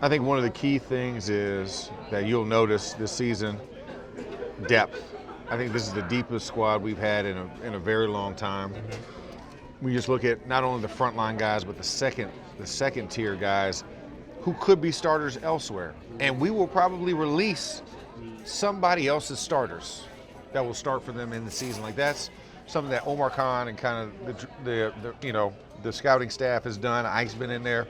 I think one of the key things is that you'll notice this season, depth. I think this is the deepest squad we've had in a very long time. We just look at not only the frontline guys, but the second tier guys who could be starters elsewhere. And we will probably release somebody else's starters that will start for them in the season. Like that's something that Omar Khan and kind of the scouting staff has done. Ike's been in there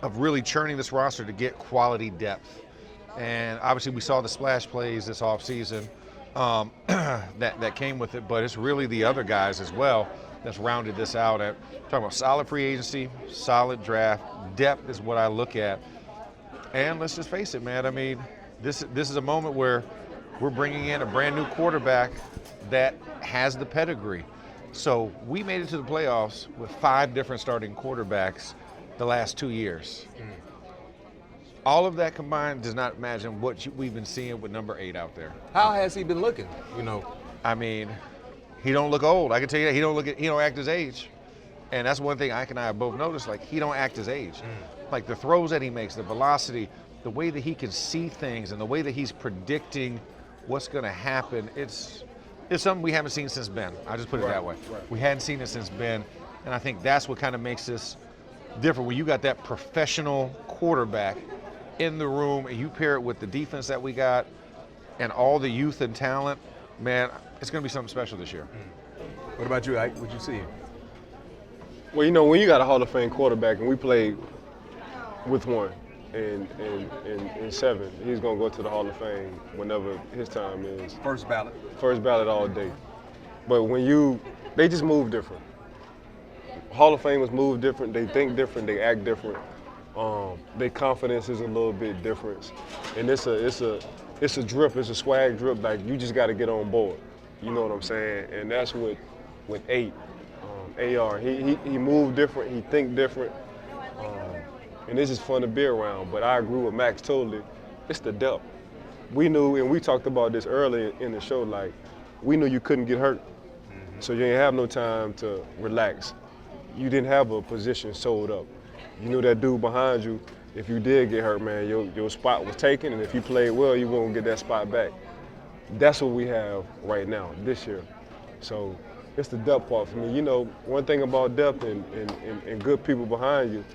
of really churning this roster to get quality depth. And obviously we saw the splash plays this offseason that came with it, but it's really the other guys as well that's rounded this out. Talking about solid free agency, solid draft, depth is what I look at. And let's just face it, man. I mean, this is a moment where we're bringing in a brand new quarterback that has the pedigree. So we made it to the playoffs with 5 different starting quarterbacks the last 2 years. All of that combined does not imagine what we've been seeing with number 8 out there. How has he been looking? You know, I mean, he don't look old. I can tell you that he don't act his age, and that's one thing Ike and I have both noticed. Like he don't act his age. Like the throws that he makes, the velocity, the way that he can see things, and the way that he's predicting what's going to happen. It's something we haven't seen since Ben. I just put it that way. Right. We hadn't seen it since Ben, and I think that's what kind of makes this different. When you got that professional quarterback in the room, and you pair it with the defense that we got, and all the youth and talent, man, it's going to be something special this year. what about you, Ike? What you see? Well, you know, when you got a Hall of Fame quarterback, and we played with one in 7, he's going to go to the Hall of Fame whenever his time is. First ballot. First ballot all day. But they just move different. Hall of Famers move different, they think different, they act different. Their confidence is a little bit different. And it's a drip, it's a swag drip, like you just got to get on board. You know what I'm saying? And that's with 8, AR. He moved different, he think different. And this is fun to be around, but I agree with Max totally. It's the depth. We knew, and we talked about this earlier in the show, like, we knew you couldn't get hurt. So you didn't have no time to relax. You didn't have a position sold up. You knew that dude behind you, if you did get hurt, man, your spot was taken, and if you played well, you won't get that spot back. That's what we have right now, this year. So it's the depth part for me. You know, one thing about depth and good people behind you,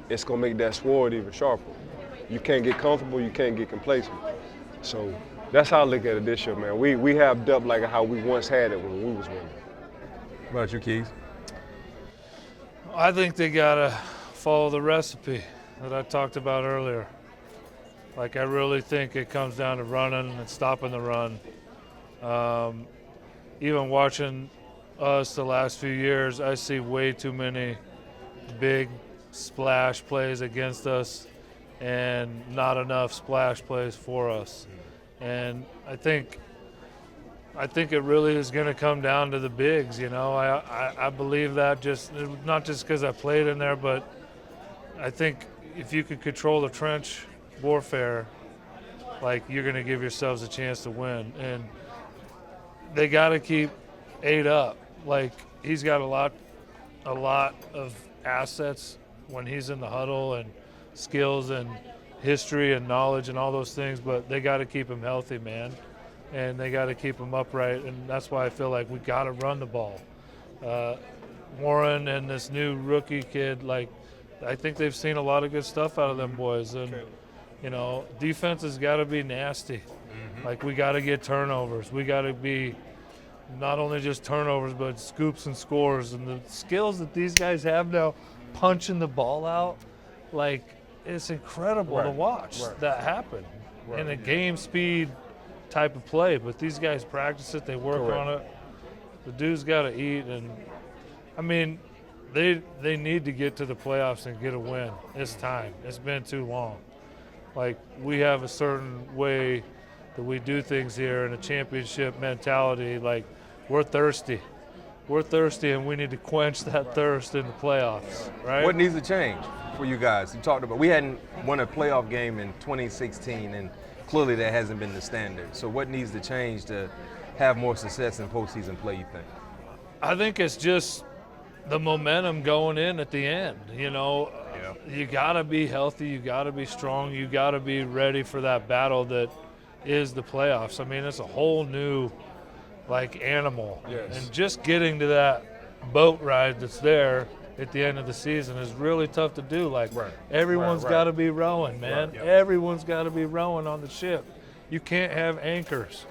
it's gonna make that sword even sharper. You can't get comfortable, you can't get complacent. So that's how I look at it this year, man. We have depth like how we once had it when we was winning. What about you, Keys? I think they gotta follow the recipe that I talked about earlier. Like, I really think it comes down to running and stopping the run. Even watching us the last few years, I see way too many big splash plays against us and not enough splash plays for us. And I think it really is going to come down to the bigs. You know, I believe that, just not just because I played in there, but I think if you could control the trench warfare, like, you're going to give yourselves a chance to win. And they got to keep 8 up. Like, he's got a lot of assets when he's in the huddle, and skills and history and knowledge and all those things, but they got to keep him healthy, man. And they got to keep him upright, and that's why I feel like we got to run the ball. Warren and this new rookie kid, like, I think they've seen a lot of good stuff out of them boys. And, you know, defense has got to be nasty. Like, we got to get turnovers. We got to be not only just turnovers, but scoops and scores. And the skills that these guys have now, punching the ball out, like, it's incredible to watch that happen in a game speed type of play. But these guys practice it, they work on it. The dude's got to eat, and I mean, they need to get to the playoffs and get a win. It's time. It's been too long. Like, we have a certain way that we do things here in a championship mentality. Like, we're thirsty. We're thirsty, and we need to quench that thirst in the playoffs, right? What needs to change for you guys? You talked about, we hadn't won a playoff game in 2016, and clearly that hasn't been the standard. So what needs to change to have more success in postseason play, you think? I think it's just the momentum going in at the end. You know, you got to be healthy, you got to be strong, you got to be ready for that battle that is the playoffs. I mean, it's a whole new, like, animal. And just getting to that boat ride that's there at the end of the season is really tough to do. Like, everyone's got to be rowing, man. Everyone's got to be rowing on the ship. You can't have anchors.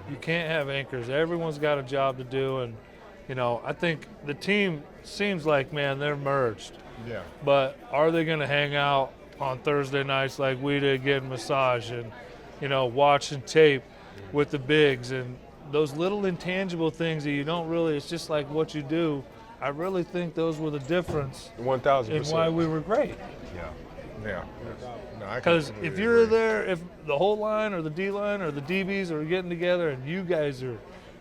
You can't have anchors. Everyone's got a job to do. And, you know, I think the team seems like, man, they're merged. But are they going to hang out on Thursday nights like we did, getting massage and, you know, watching tape with the bigs and those little intangible things that you don't really, it's just like what you do. I really think those were the difference 1,000% in why we were great. No, Because if you're there, if the whole line or the D line or the DBs are getting together and you guys are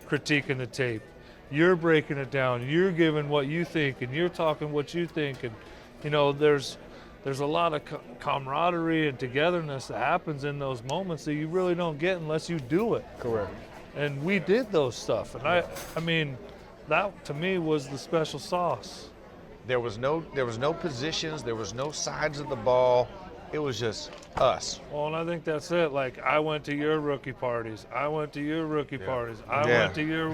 critiquing the tape, you're breaking it down, you're giving what you think, and you're talking what you think, and, you know, there's a lot of camaraderie and togetherness that happens in those moments that you really don't get unless you do it. Correct. And we did those stuff, and I mean, that to me was the special sauce. There was no positions, there was no sides of the ball. It was just us. Well, and I think that's it. Like, I went to your rookie parties. I went to your rookie parties. I went to your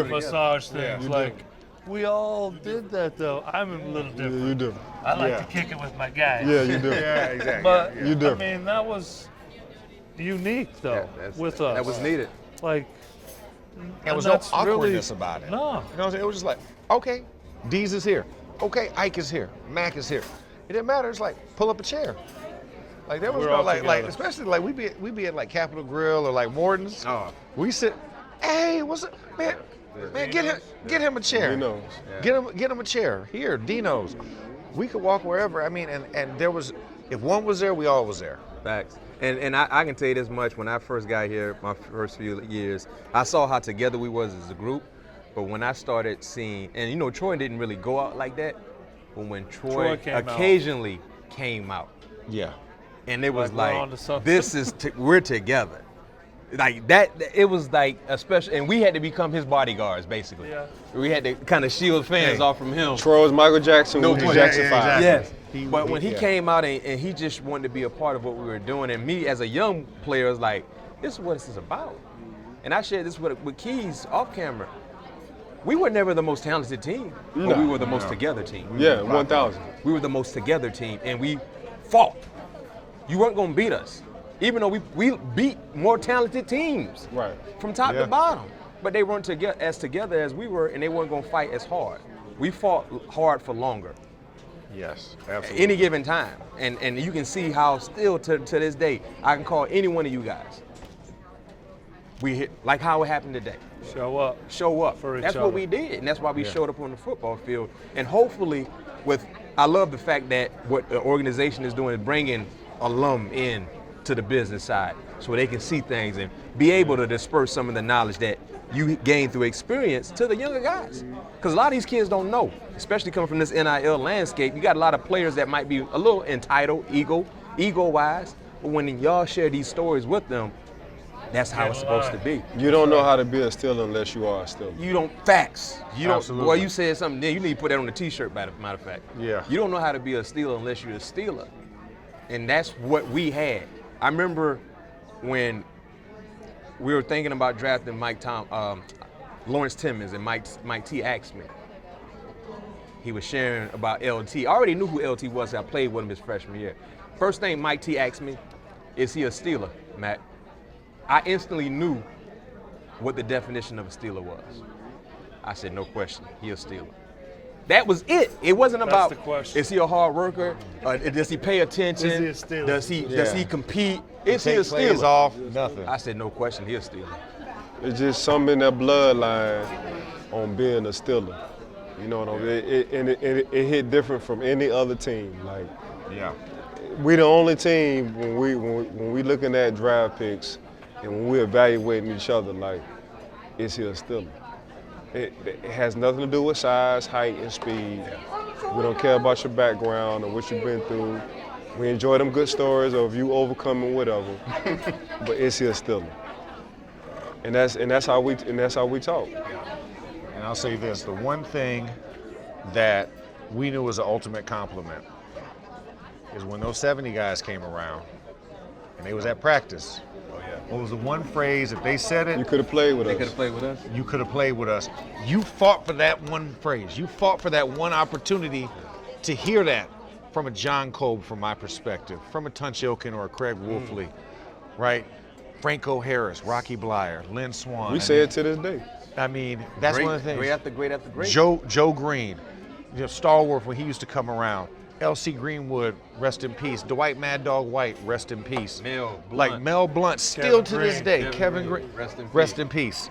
massage things. Like, we all did that, though. I'm a little different. You do. I like to kick it with my guys. Yeah, you do. Exactly. But, You do. I mean, that was unique, though, with us. That was needed. Like, There was no awkwardness about it. No. You know what I'm saying? It was just like, okay, D's is here. Okay, Ike is here. Mac is here. It didn't matter. It's like, pull up a chair. Like, there was We're no, all like, together. especially, like, we be at, like, Capitol Grill or, like, Morton's. We sit, hey, what's up? Man, get him a chair. Dino's. Get him a chair. Here, Dino's. We could walk wherever. I mean, and there was, if one was there, we all was there. Facts. And I can tell you this much, when I first got here, my first few years, I saw how together we was as a group. But when I started seeing, and, you know, Troy didn't really go out like that, but when Troy occasionally came out. Yeah. And it was Like, we're onto like, something. this is, we're together. like that, it was like a special, and we had to become his bodyguards, basically. Yeah. We had to kind of shield fans off from him. Troy was Michael Jackson. No was question. Jackson Yeah, 5. exactly. Yes. But when he came out and he just wanted to be a part of what we were doing, and me as a young player was like, this is what this is about. And I shared this with Keys off camera. We were never the most talented team, but we were the most together team. Yeah, 1,000. We were the most together team, and we fought. You weren't gonna beat us, even though we beat more talented teams, Right. from top to bottom. But they weren't together as we were, and they weren't gonna fight as hard. We fought hard for longer. Yes, absolutely. Any given time, and you can see how still to this day I can call any one of you guys. We hit like how it happened today. Show up. Show up. For each That's other. what we did, and that's why we showed up on the football field. And hopefully, I love the fact that what the organization is doing is bringing alum in to the business side, so they can see things and be able to disperse some of the knowledge that you gain through experience to the younger guys. Because a lot of these kids don't know, especially coming from this NIL landscape. You got a lot of players that might be a little entitled, ego-wise, but when y'all share these stories with them, that's how it's supposed to be. You don't know how to be a Steeler unless you are a Steeler. You don't facts. You don't. Absolutely. Well, you said something there. You need to put that on the T-shirt. Matter of fact. Yeah. You don't know how to be a Steeler unless you're a Steeler, and that's what we had. I remember when we were thinking about drafting Lawrence Timmons, and Mike T asked me. He was sharing about LT. I already knew who LT was. I played with him his freshman year. First thing Mike T asked me, is he a Steeler, Matt? I instantly knew what the definition of a Steeler was. I said, no question, he a Steeler. That was it. It wasn't about, the question. is he a hard worker? Does he pay attention? Is he a Steeler? Does he compete? Is he a Take plays Steeler? off, nothing. I said, no question, he a Steeler. It's just something in that bloodline on being a Steeler. You know what I mean? It hit different from any other team. Like, Yeah. we the only team when we looking at draft picks and when we evaluating each other, like, is he a Steeler? It has nothing to do with size, height, and speed. We don't care about your background or what you've been through. We enjoy them good stories of you overcoming whatever. But is he a Steeler? And that's how we talk. And I'll say this, the one thing that we knew was the ultimate compliment is when those 70 guys came around and they was at practice. What was the one phrase, if they said it, You could have played with us. They could have played with us. you could have played with us. You fought for that one phrase. You fought for that one opportunity to hear that from a John Kolb, from my perspective, from a Tunch Ilkin or a Craig Wolfley, right? Franco Harris, Rocky Blyer, Lynn Swan. We say it to this day. I mean, that's one of the things. Great after great after great. Joe Green, Stalworth when he used to come around. L.C. Greenwood, rest in peace. Dwight Mad Dog White, rest in peace. Mel Blunt. Like Mel Blunt, still to this day. Kevin Kevin Green, Green, rest rest in in peace.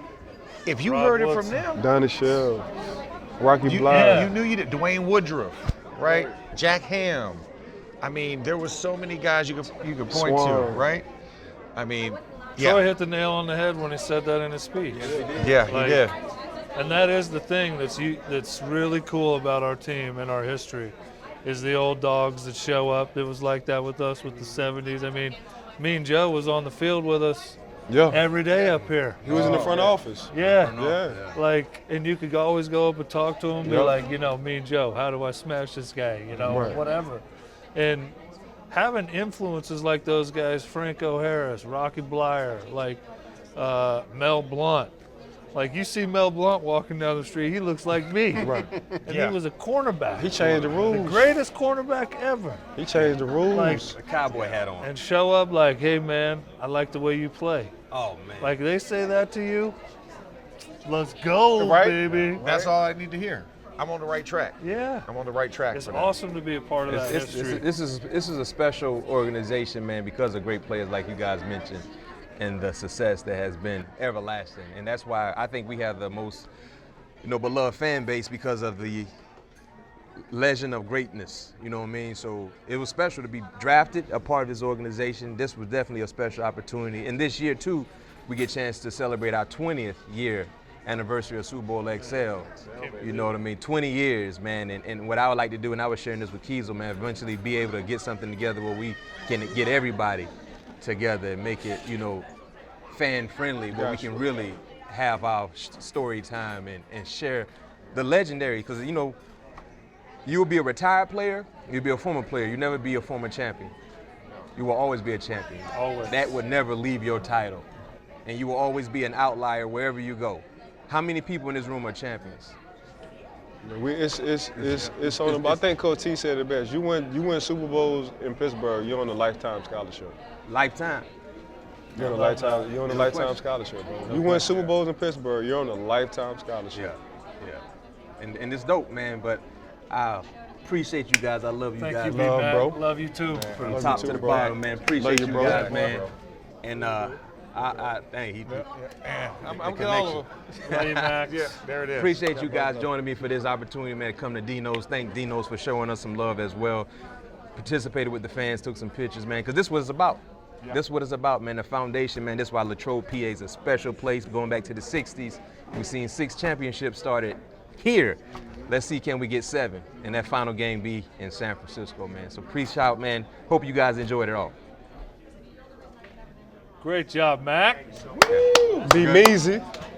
If you Rob heard it Woodson. from them, Donnie Shell, Rocky you, Bly. you knew you did. Dwayne Woodruff, right? Jack Ham. I mean, there was so many guys you could point to, Swan. right? I mean, Troy yeah, hit the nail on the head when he said that in his speech. yeah, he Like, did. And that is the thing that's really cool about our team and our history, is the old dogs that show up. It was like that with us with the 70s. I mean, me and Joe was on the field with us Yeah. every day up here. He was in the front office. Yeah. Yeah. Like, and you could always go up and talk to him. Be Yep. like, me and Joe, how do I smash this guy? Right. Whatever. And having influences like those guys, Franco Harris, Rocky Blyer, like Mel Blunt. Like, you see Mel Blunt walking down the street, he looks like me. Right. And Yeah. he was a cornerback. He changed the the rules. greatest cornerback ever. He changed the rules. Like, A cowboy hat on. and show up like, hey man, I like the way you play. Oh man. Like, they say that to you, let's go, Right? baby. That's all I need to hear. I'm on the right track. Yeah. I'm on the right track It's for that. awesome to be a part of that history. This is a special organization, man, because of great players like you guys mentioned, and the success that has been everlasting. And that's why I think we have the most, beloved fan base, because of the legend of greatness. You know what I mean? So it was special to be drafted, a part of this organization. This was definitely a special opportunity. And this year too, we get a chance to celebrate our 20th year anniversary of Super Bowl XL. You know what I mean? 20 years, man. And what I would like to do, and I was sharing this with Keisel, man, eventually be able to get something together where we can get everybody together and make it, fan friendly, where we can really have our story time and share the legendary, because you know, you will be a retired player, you'll be a former player, you'll never be a former champion. You will always be a champion. Always. That would never leave your title. And you will always be an outlier wherever you go. How many people in this room are champions? It's on. I think Coach T said it best. You win Super Bowls in Pittsburgh, you're on a lifetime scholarship. Lifetime. You're on a lifetime. You're on a lifetime scholarship, bro. You win Super Bowls in Pittsburgh, you're on a lifetime scholarship. Yeah. And it's dope, man. But I appreciate you guys. I love you Thank guys. you, Love, B-Mac. bro. Love you too. From Love top you to too, the bro. bottom, man. Appreciate Love you, you bro. guys, man. Bro. And dang, he. I'm getting all of them. Love you, Max. Yeah, there it is. Appreciate you guys joining me for this opportunity, man, to come to Dino's. Thank Dino's for showing us some love as well. Participated with the fans, took some pictures, man, because this is what it's about. Yeah. This is what it's about, man. The foundation, man. This is why Latrobe, PA is a special place. Going back to the 60s, we've seen 6 championships started here. Let's see, can we get 7? And that final game be in San Francisco, man. So appreciate out, man. Hope you guys enjoyed it all. Great job, Mac. Be measy.